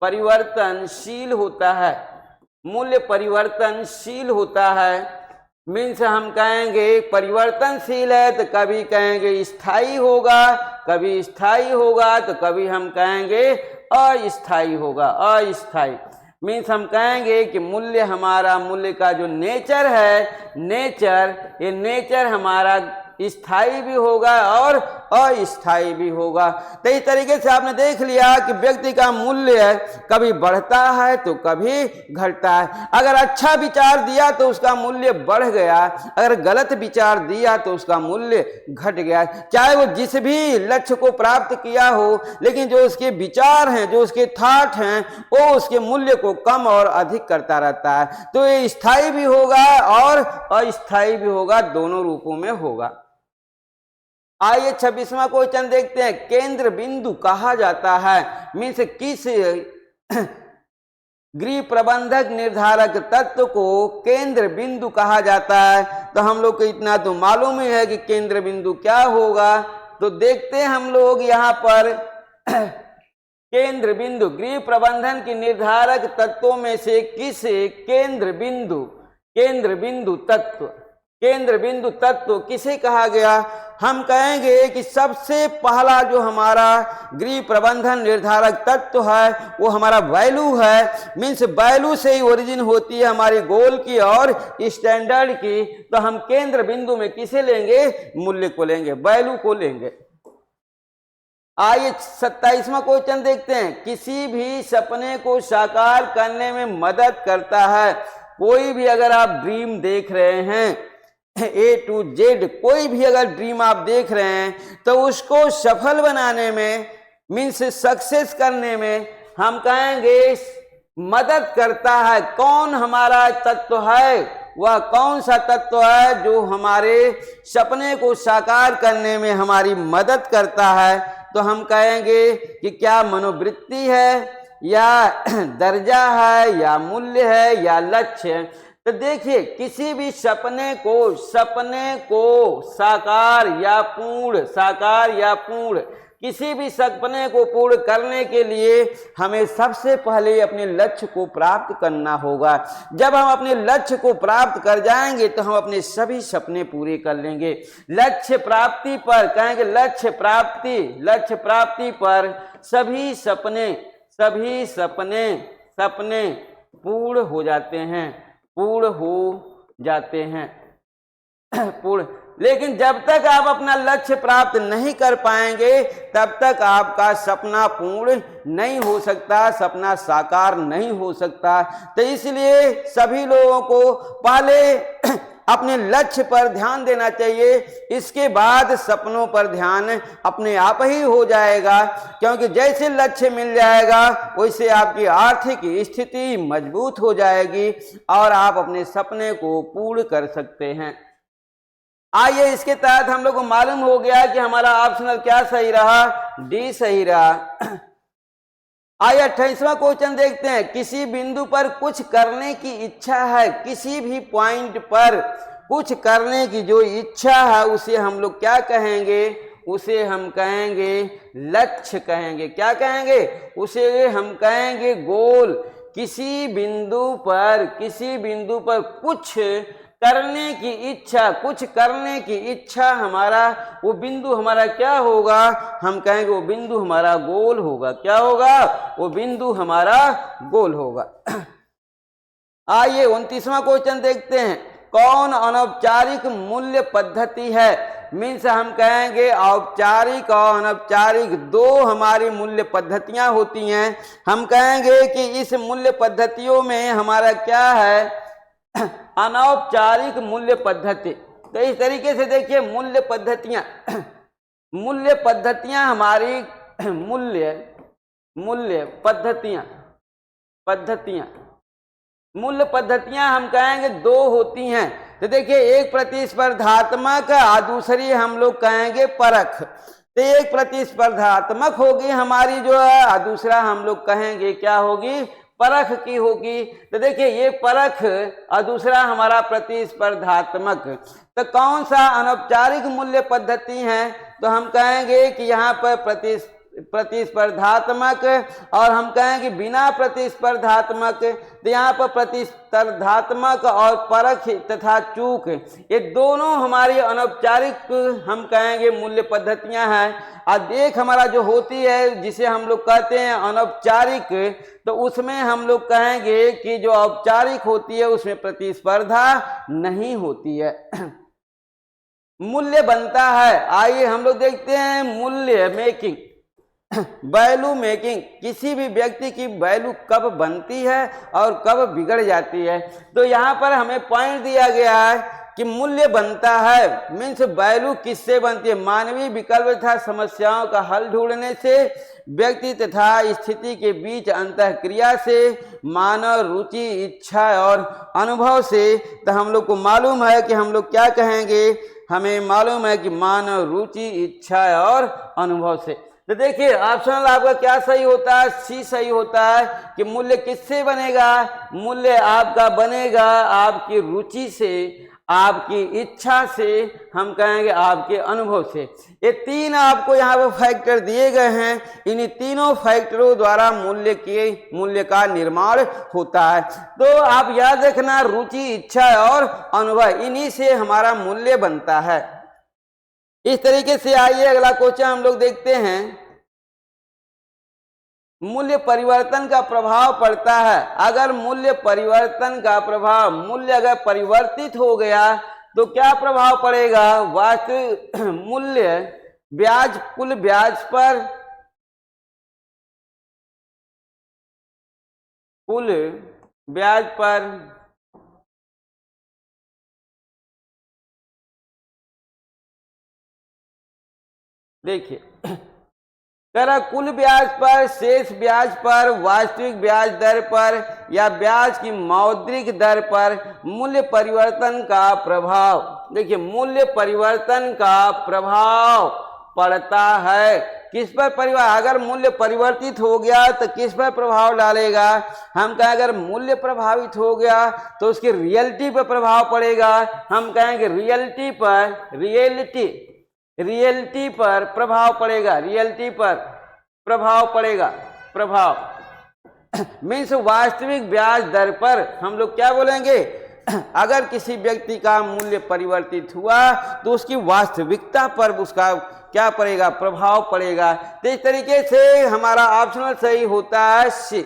परिवर्तनशील होता है। मूल्य परिवर्तनशील होता है। मीन्स हम कहेंगे परिवर्तनशील है तो कभी कहेंगे स्थायी होगा, कभी स्थायी होगा तो कभी हम कहेंगे अस्थायी होगा, अस्थायी। मीन्स हम कहेंगे कि मूल्य हमारा, मूल्य का जो नेचर है, नेचर, ये नेचर हमारा स्थायी भी होगा और अस्थायी भी होगा। तो इस तरीके से आपने देख लिया कि व्यक्ति का मूल्य कभी बढ़ता है तो कभी घटता है। अगर अच्छा विचार दिया तो उसका मूल्य बढ़ गया, अगर गलत विचार दिया तो उसका मूल्य घट गया। चाहे वो जिस भी लक्ष्य को प्राप्त किया हो, लेकिन जो उसके विचार हैं, जो उसके थॉट हैं, वो उसके मूल्य को कम और अधिक करता रहता है। तो ये स्थायी भी होगा और अस्थायी भी होगा, दोनों रूपों में होगा। आइए 26वां क्वेश्चन देखते हैं। केंद्र बिंदु कहा जाता है, मीन्स किस गृह प्रबंधक निर्धारक तत्व को केंद्र बिंदु कहा जाता है। तो हम लोग को इतना तो मालूम ही है कि केंद्र बिंदु क्या होगा। तो देखते हैं हम लोग यहाँ पर केंद्र बिंदु, गृह प्रबंधन के निर्धारक तत्वों में से किस केंद्र बिंदु तत्व, केंद्र बिंदु तत्व किसे कहा गया। हम कहेंगे कि सबसे पहला जो हमारा गृह प्रबंधन निर्धारक तत्व है वो हमारा वैल्यू है। मीन्स वैल्यू से ही ओरिजिन होती है हमारी गोल की और स्टैंडर्ड की। तो हम केंद्र बिंदु में किसे लेंगे, मूल्य को लेंगे, वैल्यू को लेंगे। आइए 27वां क्वेश्चन देखते हैं। किसी भी सपने को साकार करने में मदद करता है। कोई भी अगर आप ड्रीम देख रहे हैं, A to Z कोई भी अगर ड्रीम आप देख रहे हैं, तो उसको सफल बनाने में, मीन्स सक्सेस करने में हम कहेंगे मदद करता है। कौन हमारा तत्व है, वह कौन सा तत्व है जो हमारे सपने को साकार करने में हमारी मदद करता है। तो हम कहेंगे कि क्या मनोवृत्ति है, या दर्जा है, या मूल्य है, या लक्ष्य है। तो देखिए किसी भी सपने को साकार या पूर्ण, किसी भी सपने को पूर्ण करने के लिए हमें सबसे पहले अपने लक्ष्य को प्राप्त करना होगा। जब हम अपने लक्ष्य को प्राप्त कर जाएंगे तो हम अपने सभी सपने पूरे कर लेंगे। लक्ष्य प्राप्ति पर कहेंगे, लक्ष्य प्राप्ति पर सभी सपने पूर्ण हो जाते हैं। लेकिन जब तक आप अपना लक्ष्य प्राप्त नहीं कर पाएंगे तब तक आपका सपना पूर्ण नहीं हो सकता, सपना साकार नहीं हो सकता। तो इसलिए सभी लोगों को पहले अपने लक्ष्य पर ध्यान देना चाहिए, इसके बाद सपनों पर ध्यान अपने आप ही हो जाएगा। क्योंकि जैसे लक्ष्य मिल जाएगा वैसे आपकी आर्थिक स्थिति मजबूत हो जाएगी और आप अपने सपने को पूर्ण कर सकते हैं। आइए इसके तहत हम लोग को मालूम हो गया कि हमारा ऑप्शनल क्या सही रहा, डी सही रहा। आइए 28वां क्वेश्चन देखते हैं। किसी बिंदु पर कुछ करने की इच्छा है, किसी भी पॉइंट पर कुछ करने की जो इच्छा है उसे हम लोग क्या कहेंगे, उसे हम कहेंगे लक्ष्य कहेंगे। क्या कहेंगे, उसे हम कहेंगे गोल। किसी बिंदु पर कुछ करने की इच्छा हमारा, वो बिंदु हमारा क्या होगा, हम कहेंगे वो बिंदु हमारा गोल होगा। क्या होगा, वो बिंदु हमारा गोल होगा। आइए 29वां क्वेश्चन देखते हैं। कौन अनौपचारिक मूल्य पद्धति है। मीन्स हम कहेंगे औपचारिक और अनौपचारिक दो हमारी मूल्य पद्धतियां होती हैं। हम कहेंगे कि इस मूल्य पद्धतियों में हमारा क्या है, अनौपचारिक मूल्य पद्धति। तो इस तरीके से देखिए मूल्य पद्धतियां हमारी मूल्य पद्धतियां हम कहेंगे दो होती हैं। तो देखिए एक प्रतिस्पर्धात्मक और दूसरी हम लोग कहेंगे परख। तो एक प्रतिस्पर्धात्मक होगी हमारी जो है, और दूसरा हम लोग कहेंगे क्या होगी, परख की होगी। तो देखिए ये परख और दूसरा हमारा प्रतिस्पर्धात्मक। तो कौन सा अनौपचारिक मूल्य पद्धति है, तो हम कहेंगे कि यहाँ पर प्रतिस्पर्धात्मक और हम कहें कि बिना प्रतिस्पर्धात्मक। तो यहाँ पर प्रतिस्पर्धात्मक और परख तथा चूक ये दोनों हमारी अनौपचारिक हम कहेंगे मूल्य पद्धतियां हैं। और एक हमारा जो होती है जिसे हम लोग कहते हैं अनौपचारिक, तो उसमें हम लोग कहेंगे कि जो औपचारिक होती है उसमें प्रतिस्पर्धा नहीं होती है। मूल्य बनता है, आइए हम लोग देखते हैं मूल्य मेकिंग, वैल्यू मेकिंग। किसी भी व्यक्ति की वैल्यू कब बनती है और कब बिगड़ जाती है। तो यहाँ पर हमें पॉइंट दिया गया है कि मूल्य बनता है मीन्स वैल्यू किससे बनती है? मानवीय विकल्प तथा समस्याओं का हल ढूंढने से, व्यक्ति तथा स्थिति के बीच अंतःक्रिया से, मानव रुचि, इच्छा और अनुभव से। तो हम लोग को मालूम है कि हम लोग क्या कहेंगे, हमें मालूम है कि मानव रुचि, इच्छा और अनुभव से। तो देखिए ऑप्शनल आपका क्या सही होता है? सी सही होता है कि मूल्य किससे बनेगा? मूल्य आपका बनेगा आपकी रुचि से, आपकी इच्छा से, हम कहेंगे आपके अनुभव से। ये तीन आपको यहाँ पर फैक्टर दिए गए हैं, इन्हीं तीनों फैक्टरों द्वारा मूल्य का निर्माण होता है। तो आप याद रखना, रुचि, इच्छा और अनुभव, इन्हीं से हमारा मूल्य बनता है। इस तरीके से आइए अगला क्वेश्चन हम लोग देखते हैं। मूल्य परिवर्तन का प्रभाव पड़ता है। अगर मूल्य परिवर्तन का प्रभाव, मूल्य अगर परिवर्तित हो गया तो क्या प्रभाव पड़ेगा? वास्तविक मूल्य ब्याज, कुल ब्याज पर, कुल ब्याज पर, देखिए करा कुल ब्याज पर, शेष ब्याज पर, वास्तविक ब्याज दर पर या ब्याज की मौद्रिक दर पर मूल्य परिवर्तन का प्रभाव। देखिए मूल्य परिवर्तन का प्रभाव पड़ता है किस पर? अगर मूल्य परिवर्तित हो गया तो किस पर प्रभाव डालेगा? हम कहें अगर मूल्य प्रभावित हो गया तो उसकी रियलिटी पर प्रभाव पड़ेगा। हम कहेंगे रियलिटी पर, रियलिटी पर प्रभाव पड़ेगा, रियलिटी पर प्रभाव पड़ेगा, प्रभाव मीन्स वास्तविक ब्याज दर पर। हम लोग क्या बोलेंगे? अगर किसी व्यक्ति का मूल्य परिवर्तित हुआ तो उसकी वास्तविकता पर उसका क्या पड़ेगा? प्रभाव पड़ेगा। तो इस तरीके से हमारा ऑप्शनल सही होता है सी।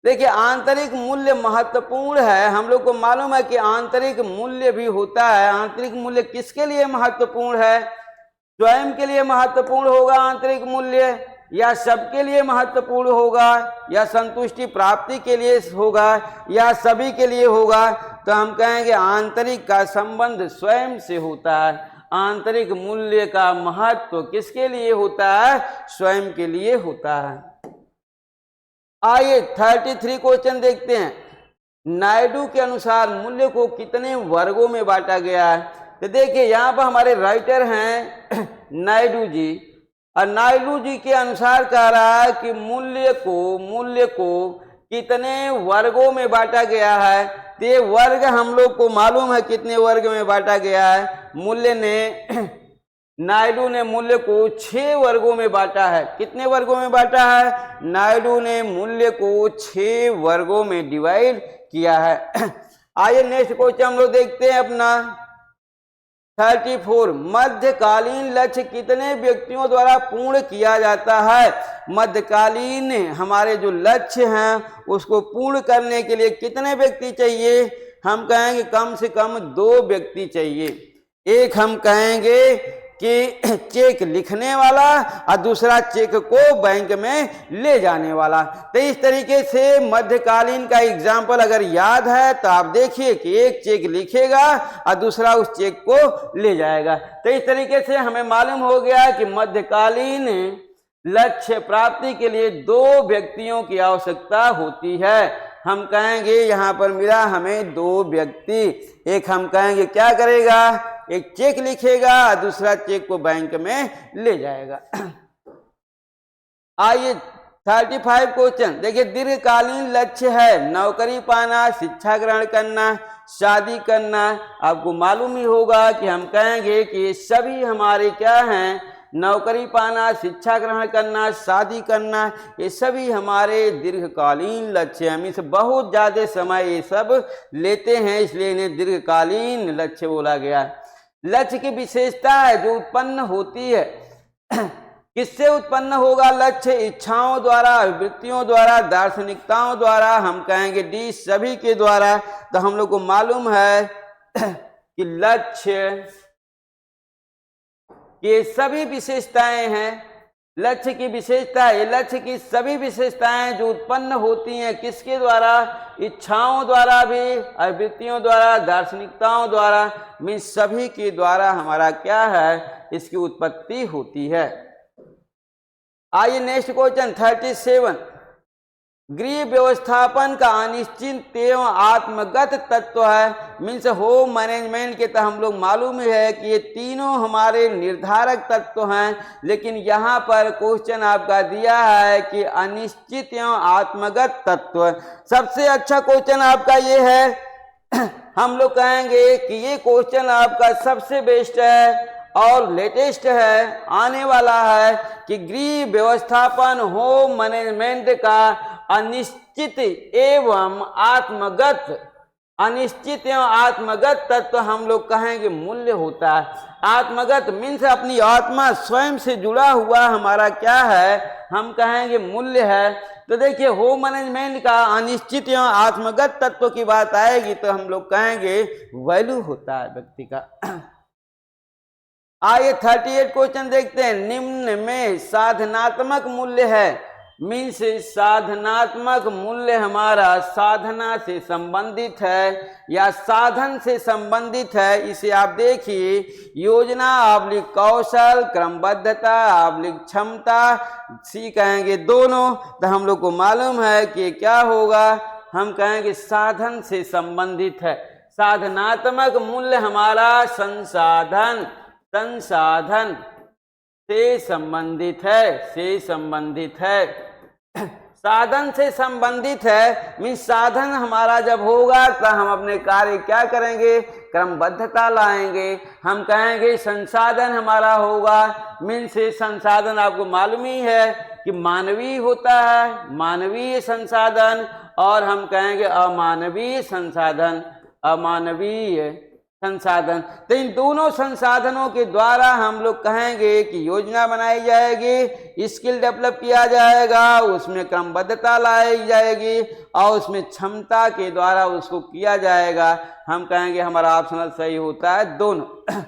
देखिए आंतरिक मूल्य महत्वपूर्ण है। हम लोग को मालूम है कि आंतरिक मूल्य भी होता है। आंतरिक मूल्य किसके लिए महत्वपूर्ण है? स्वयं के लिए महत्वपूर्ण होगा आंतरिक मूल्य, या सबके लिए महत्वपूर्ण होगा, या संतुष्टि प्राप्ति के लिए होगा, या सभी के लिए होगा? तो हम कहेंगे आंतरिक का संबंध स्वयं से होता है। आंतरिक मूल्य का महत्व किसके लिए होता है? स्वयं के लिए होता है। आइए 33 क्वेश्चन देखते हैं। नायडू के अनुसार मूल्य को कितने वर्गों में बांटा गया है? तो देखिए यहाँ पर हमारे राइटर हैं नायडू जी, और नायडू जी के अनुसार कह रहा है कि मूल्य को कितने वर्गों में बांटा गया है। तो ये वर्ग हम लोग को मालूम है कितने वर्ग में बांटा गया है। नायडू ने मूल्य को 6 वर्गों में बांटा है। कितने वर्गों में बांटा है? नायडू ने मूल्य को 6 वर्गों में डिवाइड किया है। आइए नेक्स्ट क्वेश्चन हम लोग देखते हैं अपना 34। मध्यकालीन लक्ष्य कितने व्यक्तियों द्वारा पूर्ण किया जाता है? मध्यकालीन हमारे जो लक्ष्य हैं उसको पूर्ण करने के लिए कितने व्यक्ति चाहिए? हम कहेंगे कम से कम 2 व्यक्ति चाहिए। एक हम कहेंगे कि चेक लिखने वाला और दूसरा चेक को बैंक में ले जाने वाला। तो इस तरीके से मध्यकालीन का एग्जाम्पल अगर याद है तो आप देखिए कि एक चेक लिखेगा और दूसरा उस चेक को ले जाएगा। तो इस तरीके से हमें मालूम हो गया कि मध्यकालीन लक्ष्य प्राप्ति के लिए 2 व्यक्तियों की आवश्यकता होती है। हम कहेंगे यहाँ पर मिला हमें 2 व्यक्ति। एक हम कहेंगे क्या करेगा? एक चेक लिखेगा, दूसरा चेक को बैंक में ले जाएगा। आइए 35 क्वेश्चन देखिए। दीर्घकालीन लक्ष्य है नौकरी पाना, शिक्षा ग्रहण करना, शादी करना। आपको मालूम ही होगा कि हम कहेंगे कि ये सभी हमारे क्या हैं? नौकरी पाना, शिक्षा ग्रहण करना, शादी करना, ये सभी हमारे दीर्घकालीन लक्ष्य हैं। हम इसे बहुत ज़्यादा समय ये सब लेते हैं, इसलिए इन्हें दीर्घकालीन लक्ष्य बोला गया। लक्ष्य की विशेषता है जो उत्पन्न होती है किससे उत्पन्न होगा लक्ष्य? इच्छाओं द्वारा, वृत्तियों द्वारा, दार्शनिकताओं द्वारा, हम कहेंगे डी सभी के द्वारा। तो हम लोग को मालूम है कि लक्ष्य ये सभी विशेषताएं हैं। लक्ष्य की विशेषता है, लक्ष्य की सभी विशेषताएं जो उत्पन्न होती हैं किसके द्वारा? इच्छाओं द्वारा भी, वृत्तियों द्वारा, दार्शनिकताओं द्वारा, मीन सभी के द्वारा हमारा क्या है, इसकी उत्पत्ति होती है। आइए नेक्स्ट क्वेश्चन 37। गृह व्यवस्थापन का अनिश्चित एवं आत्मगत तत्व है, मीन्स होम मैनेजमेंट के तो हम लोग मालूम है कि ये तीनों हमारे निर्धारक तत्व हैं, लेकिन यहाँ पर क्वेश्चन आपका दिया है कि अनिश्चित एवं आत्मगत तत्व। सबसे अच्छा क्वेश्चन आपका ये है हम लोग कहेंगे कि ये क्वेश्चन आपका सबसे बेस्ट है और लेटेस्ट है, आने वाला है कि गृह व्यवस्थापन होम मैनेजमेंट का अनिश्चित एवं आत्मगत, अनिश्चित एवं आत्मगत तत्व हम लोग कहेंगे मूल्य होता है। आत्मगत मीन्स अपनी आत्मा स्वयं से जुड़ा हुआ हमारा क्या है, हम कहेंगे मूल्य है। तो देखिए होम मैनेजमेंट का अनिश्चित एवं आत्मगत तत्व की बात आएगी तो हम लोग कहेंगे वैल्यू होता है व्यक्ति का। आइए 38 क्वेश्चन देखते हैं। निम्न में साधनात्मक मूल्य है, मीन्स साधनात्मक मूल्य हमारा साधना से संबंधित है या साधन से संबंधित है। इसे आप देखिए, योजना / कौशल, क्रमबद्धता / क्षमता, सी कहेंगे दोनों। तो हम लोग को मालूम है कि क्या होगा, हम कहेंगे साधन से संबंधित है। साधनात्मक मूल्य हमारा संसाधन, संसाधन से संबंधित है, से संबंधित है, साधन से संबंधित है। मीन्स साधन हमारा जब होगा तो हम अपने कार्य क्या करेंगे, क्रमबद्धता लाएंगे। हम कहेंगे संसाधन हमारा होगा, मीन्स संसाधन आपको मालूम ही है कि मानवीय होता है, मानवीय संसाधन, और हम कहेंगे अमानवीय संसाधन, अमानवीय संसाधन। तो इन दोनों संसाधनों के द्वारा हम लोग कहेंगे कि योजना बनाई जाएगी, स्किल डेवलप किया जाएगा, उसमें क्रमबद्धता लाई जाएगी और उसमें क्षमता के द्वारा उसको किया जाएगा। हम कहेंगे हमारा ऑप्शनल सही होता है दोनों।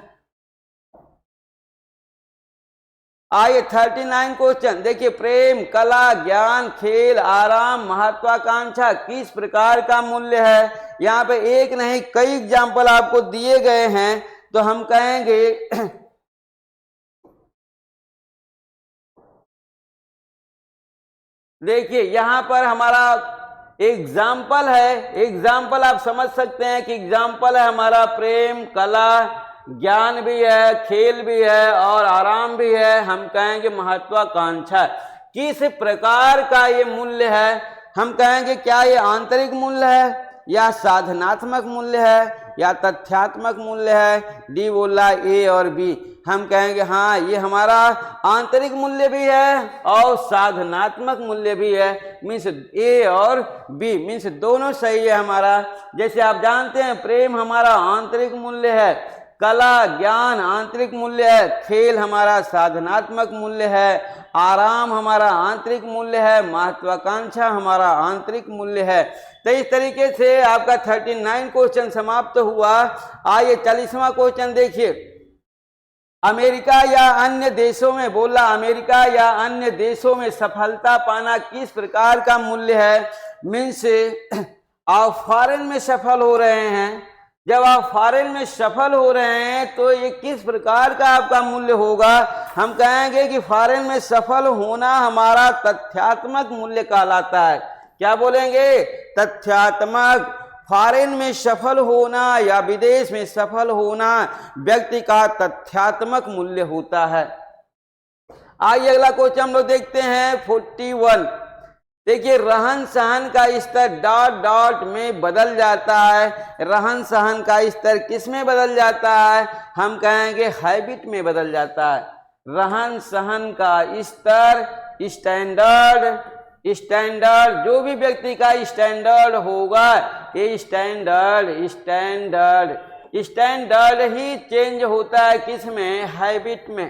आइए 39 क्वेश्चन देखिए। प्रेम, कला, ज्ञान, खेल, आराम, महत्वाकांक्षा किस प्रकार का मूल्य है? यहाँ पे एक नहीं कई एग्जाम्पल आपको दिए गए हैं। तो हम कहेंगे देखिए यहाँ पर हमारा एग्जाम्पल है, एग्जाम्पल आप समझ सकते हैं कि एग्जाम्पल है हमारा प्रेम, कला, ज्ञान भी है, खेल भी है और आराम भी है। हम कहेंगे महत्वाकांक्षा किस प्रकार का ये मूल्य है? हम कहेंगे क्या ये आंतरिक मूल्य है या साधनात्मक मूल्य है या तथ्यात्मक मूल्य है? डी बोला ए और बी। हम कहेंगे हाँ ये हमारा आंतरिक मूल्य भी है और साधनात्मक मूल्य भी है, मीन्स ए और बी, मीन्स दोनों सही है हमारा। जैसे आप जानते हैं प्रेम हमारा आंतरिक मूल्य है, कला ज्ञान आंतरिक मूल्य है, खेल हमारा साधनात्मक मूल्य है, आराम हमारा आंतरिक मूल्य है, महत्वाकांक्षा हमारा आंतरिक मूल्य है। तो इस तरीके से आपका 39 क्वेश्चन समाप्त हुआ। आइए 40वां क्वेश्चन देखिए। अमेरिका या अन्य देशों में, बोला अमेरिका या अन्य देशों में सफलता पाना किस प्रकार का मूल्य है? मीन्स आप फॉरेन में सफल हो रहे हैं, जब आप फॉरेन में सफल हो रहे हैं तो ये किस प्रकार का आपका मूल्य होगा? हम कहेंगे कि फॉरेन में सफल होना हमारा तथ्यात्मक मूल्य कहलाता है। क्या बोलेंगे? तथ्यात्मक। फॉरेन में सफल होना या विदेश में सफल होना व्यक्ति का तथ्यात्मक मूल्य होता है। आइए अगला क्वेश्चन हम लोग देखते हैं 41। देखिए रहन सहन का स्तर डॉट डॉट में बदल जाता है। रहन सहन का स्तर किस में बदल जाता है? हम कहेंगे हैबिट में बदल जाता है। रहन सहन का स्तर, स्टैंडर्ड, स्टैंडर्ड जो भी व्यक्ति का स्टैंडर्ड होगा, ये स्टैंडर्ड ही चेंज होता है किस में? हैबिट में।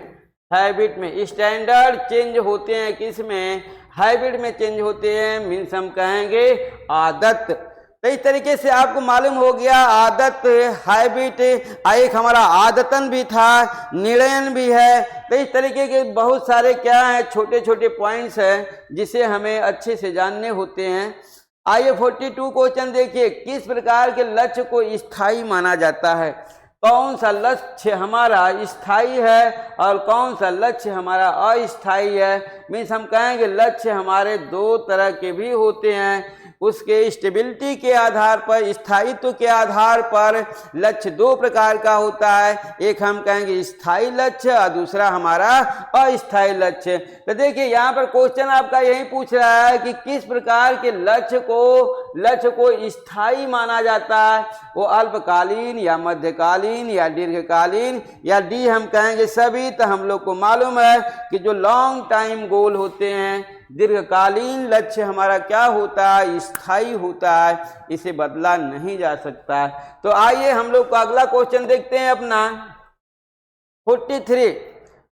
हैबिट में स्टैंडर्ड चेंज होते हैं किस में? हैबिट में चेंज होते हैं, मीन्स हम कहेंगे आदत। तो इस तरीके से आपको मालूम हो गया आदत, हैबिट, एक हमारा आदतन भी था, निर्णयन भी है। तो इस तरीके के बहुत सारे क्या है, छोटे छोटे पॉइंट्स हैं जिसे हमें अच्छे से जानने होते हैं। आइए 42 क्वेश्चन देखिए, किस प्रकार के लक्ष्य को स्थायी माना जाता है? कौन सा लक्ष्य हमारा स्थायी है और कौन सा लक्ष्य हमारा अस्थायी है? मीन्स हम कहेंगे लक्ष्य हमारे दो तरह के भी होते हैं, उसके स्टेबिलिटी के आधार पर, स्थायित्व के आधार पर लक्ष्य दो प्रकार का होता है। एक हम कहेंगे स्थायी लक्ष्य और दूसरा हमारा अस्थायी लक्ष्य। तो देखिए यहाँ पर क्वेश्चन आपका यही पूछ रहा है कि किस प्रकार के लक्ष्य को स्थायी माना जाता है, वो अल्पकालीन या मध्यकालीन या दीर्घकालीन या डी हम कहेंगे सभी। तो हम लोग को मालूम है कि जो लॉन्ग टाइम गोल होते हैं, दीर्घकालीन लक्ष्य हमारा क्या होता है? स्थायी होता है, इसे बदला नहीं जा सकता है। तो आइए हम लोग को अगला क्वेश्चन देखते हैं अपना 43,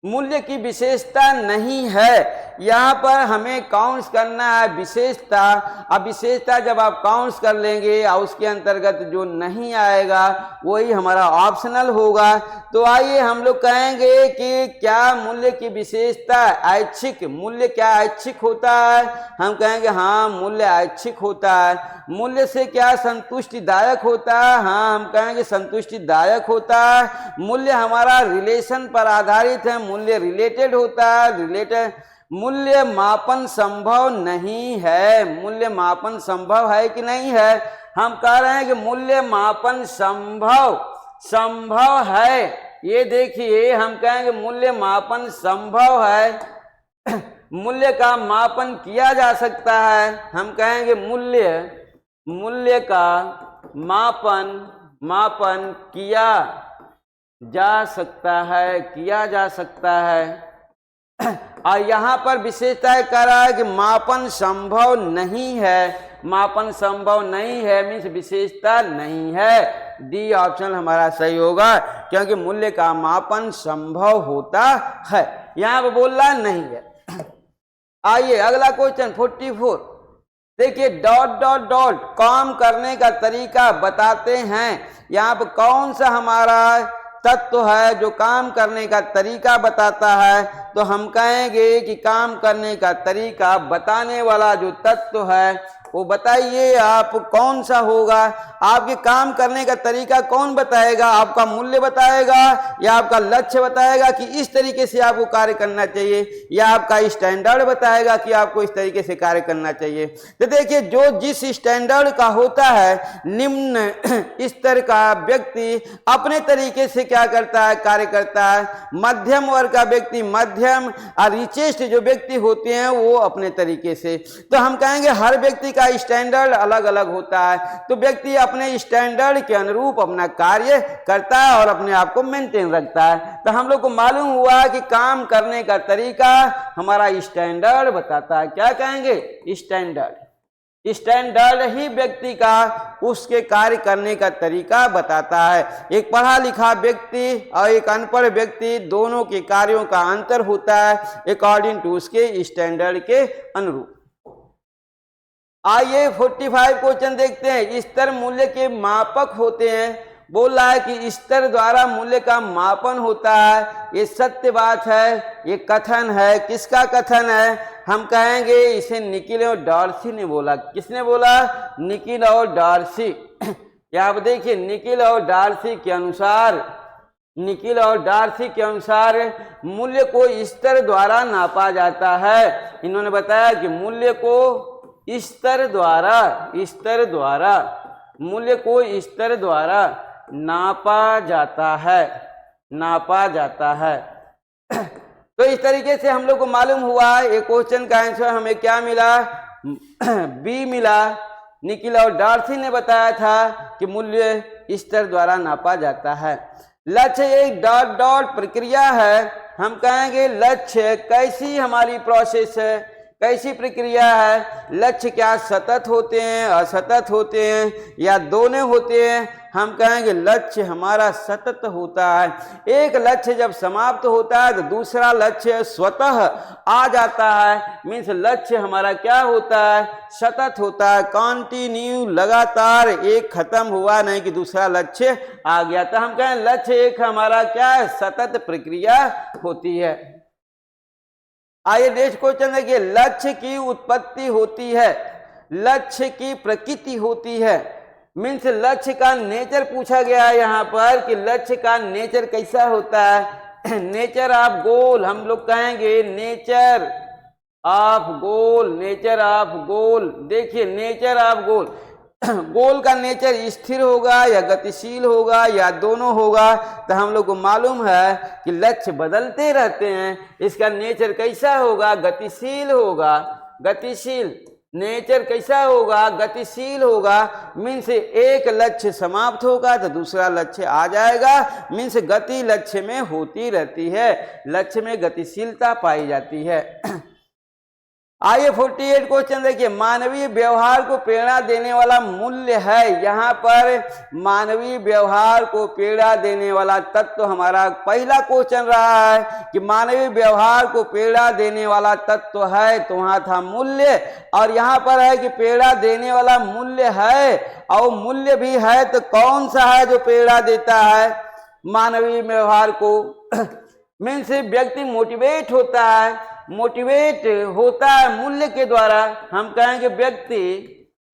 मूल्य की विशेषता नहीं है। यहाँ पर हमें काउंट्स करना है विशेषता। अब विशेषता जब आप काउंट्स कर लेंगे और उसके अंतर्गत जो नहीं आएगा वही हमारा ऑप्शनल होगा। तो आइए हम लोग कहेंगे कि क्या मूल्य की विशेषता ऐच्छिक, मूल्य क्या ऐच्छिक होता है? हम कहेंगे हाँ, मूल्य ऐच्छिक होता है। मूल्य से क्या संतुष्टिदायक होता है? हाँ, हम कहेंगे संतुष्टिदायक होता है। मूल्य हमारा रिलेशन पर आधारित है, मूल्य रिलेटेड होता है, रिलेटेड। मूल्य मापन संभव नहीं है, मूल्य मापन संभव है कि नहीं है? हम कह रहे हैं कि मूल्य मापन संभव है। ये देखिए हम कहेंगे मूल्य मापन संभव है, मूल्य का मापन किया जा सकता है। हम कहेंगे मूल्य का मापन किया जा सकता है। और यहाँ पर विशेषता कह रहा है कि मापन संभव नहीं है, मापन संभव नहीं है मीन्स विशेषता नहीं है। डी ऑप्शन हमारा सही होगा, क्योंकि मूल्य का मापन संभव होता है, यहाँ पर बोल रहा नहीं है। आइए अगला क्वेश्चन 44 देखिए, डॉट काम करने का तरीका बताते हैं। यहाँ पर कौन सा हमारा तत्व है जो काम करने का तरीका बताता है? तो हम कहेंगे कि काम करने का तरीका बताने वाला जो तत्व है वो बताइए आप कौन सा होगा? आपके काम करने का तरीका कौन बताएगा? आपका मूल्य बताएगा या आपका लक्ष्य बताएगा कि इस तरीके से आपको कार्य करना चाहिए, या आपका स्टैंडर्ड बताएगा कि आपको इस तरीके से कार्य करना चाहिए? तो देखिए, जो जिस स्टैंडर्ड का होता है, निम्न स्तर का व्यक्ति अपने तरीके से क्या करता है? कार्य करता है। मध्यम वर्ग का व्यक्ति मध्यम, और रिचेस्ट जो व्यक्ति होते हैं वो अपने तरीके से। तो हम कहेंगे हर व्यक्ति का स्टैंडर्ड अलग अलग होता है, तो व्यक्ति अपने स्टैंडर्ड के अनुरूप अपना कार्य करता है और अपने आप को मेंटेन रखता है। तो हम लोग को मालूम हुआ कि काम करने का तरीका हमारा स्टैंडर्ड बताता है। क्या कहेंगे? स्टैंडर्ड ही व्यक्ति का उसके कार्य करने का तरीका बताता है। एक पढ़ा लिखा व्यक्ति और एक अनपढ़ व्यक्ति दोनों के कार्यों का अंतर होता है अकॉर्डिंग टू उसके स्टैंडर्ड के अनुरूप। आइए 45 क्वेश्चन देखते हैं। स्तर मूल्य के मापक होते हैं। बोल रहा है कि स्तर द्वारा मूल्य का मापन होता है। ये सत्य बात है, ये कथन है। किसका कथन है? हम कहेंगे इसे निकिल और डार्सी ने बोला। किसने बोला? निकिल और डार्सी। यहाँ पर देखिए, निकिल और डार्सी के अनुसार मूल्य को स्तर द्वारा नापा जाता है। इन्होंने बताया कि मूल्य को स्तर द्वारा नापा जाता है। तो इस तरीके से हम लोग को मालूम हुआ है। एक क्वेश्चन का आंसर हमें क्या मिला? बी मिला। निकिल और डार्सी ने बताया था कि मूल्य स्तर द्वारा नापा जाता है। लक्ष्य एक डॉट प्रक्रिया है। हम कहेंगे लक्ष्य कैसी हमारी प्रोसेस है, कैसी प्रक्रिया है। लक्ष्य क्या सतत होते हैं, असतत होते हैं या दोनों होते हैं। हम कहेंगे लक्ष्य हमारा सतत होता है। एक लक्ष्य जब समाप्त होता है तो दूसरा लक्ष्य स्वतः आ जाता है। मीन्स लक्ष्य हमारा क्या होता है, सतत होता है, कंटिन्यू, लगातार, एक खत्म हुआ नहीं कि दूसरा लक्ष्य आ गया। तो हम कहें लक्ष्य एक हमारा क्या है, सतत प्रक्रिया होती है। आइए नेक्स्ट क्वेश्चन देखिए, लक्ष्य की उत्पत्ति होती है, लक्ष्य की प्रकृति होती है। मीन्स लक्ष्य का नेचर पूछा गया है यहाँ पर कि लक्ष्य का नेचर कैसा होता है। नेचर ऑफ गोल, हम लोग कहेंगे nature of goal, nature of goal. देखिए नेचर ऑफ गोल, गोल का नेचर स्थिर होगा या गतिशील होगा या दोनों होगा। तो हम लोग को मालूम है कि लक्ष्य बदलते रहते हैं, इसका नेचर कैसा होगा, गतिशील होगा। गतिशील नेचर कैसा होगा, गतिशील होगा। मीन्स एक लक्ष्य समाप्त होगा तो दूसरा लक्ष्य आ जाएगा। मीन्स गति लक्ष्य में होती रहती है, लक्ष्य में गतिशीलता पाई जाती है। आइए 48 क्वेश्चन देखिए, मानवीय व्यवहार को प्रेरणा देने वाला मूल्य है। यहाँ पर मानवीय व्यवहार को प्रेरणा देने वाला तत्व हमारा पहला क्वेश्चन रहा है कि मानवीय व्यवहार को प्रेरणा देने वाला तत्व है, तो वहाँ था मूल्य। और यहाँ पर है कि प्रेरणा देने वाला मूल्य है, और मूल्य भी है तो कौन सा है जो प्रेरणा देता है मानवीय व्यवहार को। मीन्स व्यक्ति मोटिवेट होता है, मोटिवेट होता है मूल्य के द्वारा। हम कहेंगे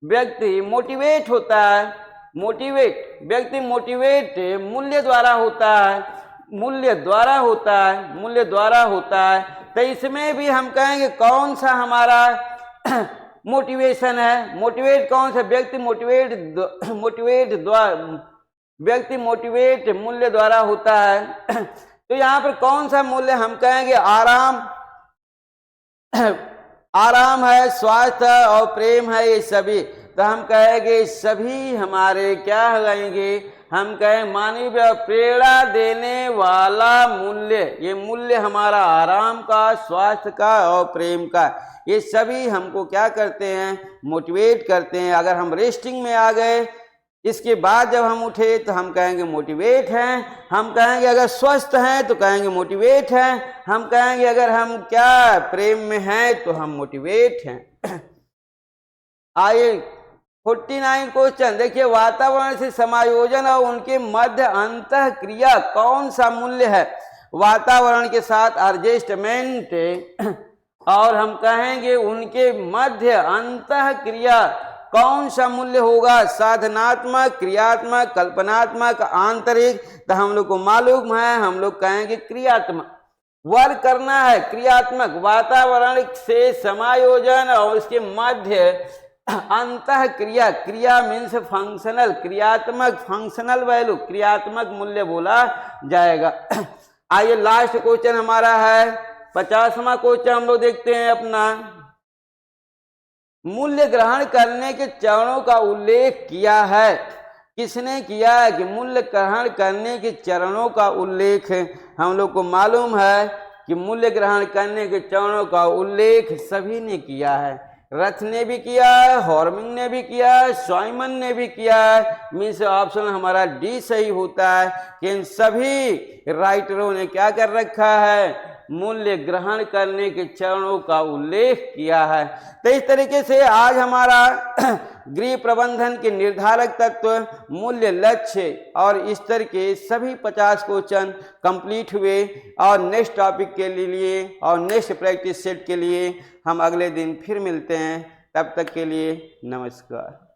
व्यक्ति मोटिवेट होता है, मोटिवेट, व्यक्ति मोटिवेट मूल्य द्वारा होता है, मूल्य द्वारा होता है, मूल्य द्वारा होता है। तो इसमें भी हम कहेंगे कौन सा हमारा मोटिवेशन है, मोटिवेट कौन सा, व्यक्ति मोटिवेट द्वारा, व्यक्ति मोटिवेट मूल्य द्वारा होता है। तो यहाँ पर कौन सा मूल्य, हम कहेंगे आराम, आराम है, स्वास्थ्य और प्रेम है, ये सभी। तो हम कहेंगे सभी हमारे क्या कहेंगे, हम कहें मानवीय प्रेरणा देने वाला मूल्य, ये मूल्य हमारा आराम का, स्वास्थ्य का और प्रेम का, ये सभी हमको क्या करते हैं, मोटिवेट करते हैं। अगर हम रेस्टिंग में आ गए, इसके बाद जब हम उठे तो हम कहेंगे मोटिवेट हैं। हम कहेंगे अगर स्वस्थ हैं तो कहेंगे मोटिवेट हैं। हम कहेंगे अगर हम क्या प्रेम में हैं तो हम मोटिवेट हैं। आइए 49 क्वेश्चन देखिए, वातावरण से समायोजन और उनके मध्य अंतः क्रिया कौन सा मूल्य है। वातावरण के साथ एडजस्टमेंट और हम कहेंगे उनके मध्य अंतः क्रिया कौन सा मूल्य होगा, साधनात्मक, क्रियात्मक, कल्पनात्मक, आंतरिक। तो हम लोग को मालूम है, हम लोग कहेंगे क्रियात्मक, वर्क करना है क्रियात्मक। वातावरण से समायोजन और उसके मध्य अंतः क्रिया, क्रिया मीन्स फंक्शनल, क्रियात्मक, फंक्शनल वैल्यू, क्रियात्मक मूल्य बोला जाएगा। आइए लास्ट क्वेश्चन हमारा है 50वां क्वेश्चन, हम लोग देखते हैं अपना। मूल्य ग्रहण करने के चरणों का उल्लेख किया है, किसने किया है कि मूल्य ग्रहण करने के चरणों का उल्लेख हम लोग को मालूम है कि मूल्य ग्रहण करने के चरणों का उल्लेख सभी ने किया है। रथ ने भी किया है, हॉर्मिंग ने भी किया है, स्वाइमन ने भी किया है। मीन्स ऑप्शन हमारा डी सही होता है कि इन सभी राइटरों ने क्या कर रखा है, मूल्य ग्रहण करने के चरणों का उल्लेख किया है। तो इस तरीके से आज हमारा गृह प्रबंधन के निर्धारक तत्व, मूल्य, लक्ष्य और स्तर के सभी 50 क्वेश्चन कंप्लीट हुए। और नेक्स्ट टॉपिक के लिए और नेक्स्ट प्रैक्टिस सेट के लिए हम अगले दिन फिर मिलते हैं। तब तक के लिए नमस्कार।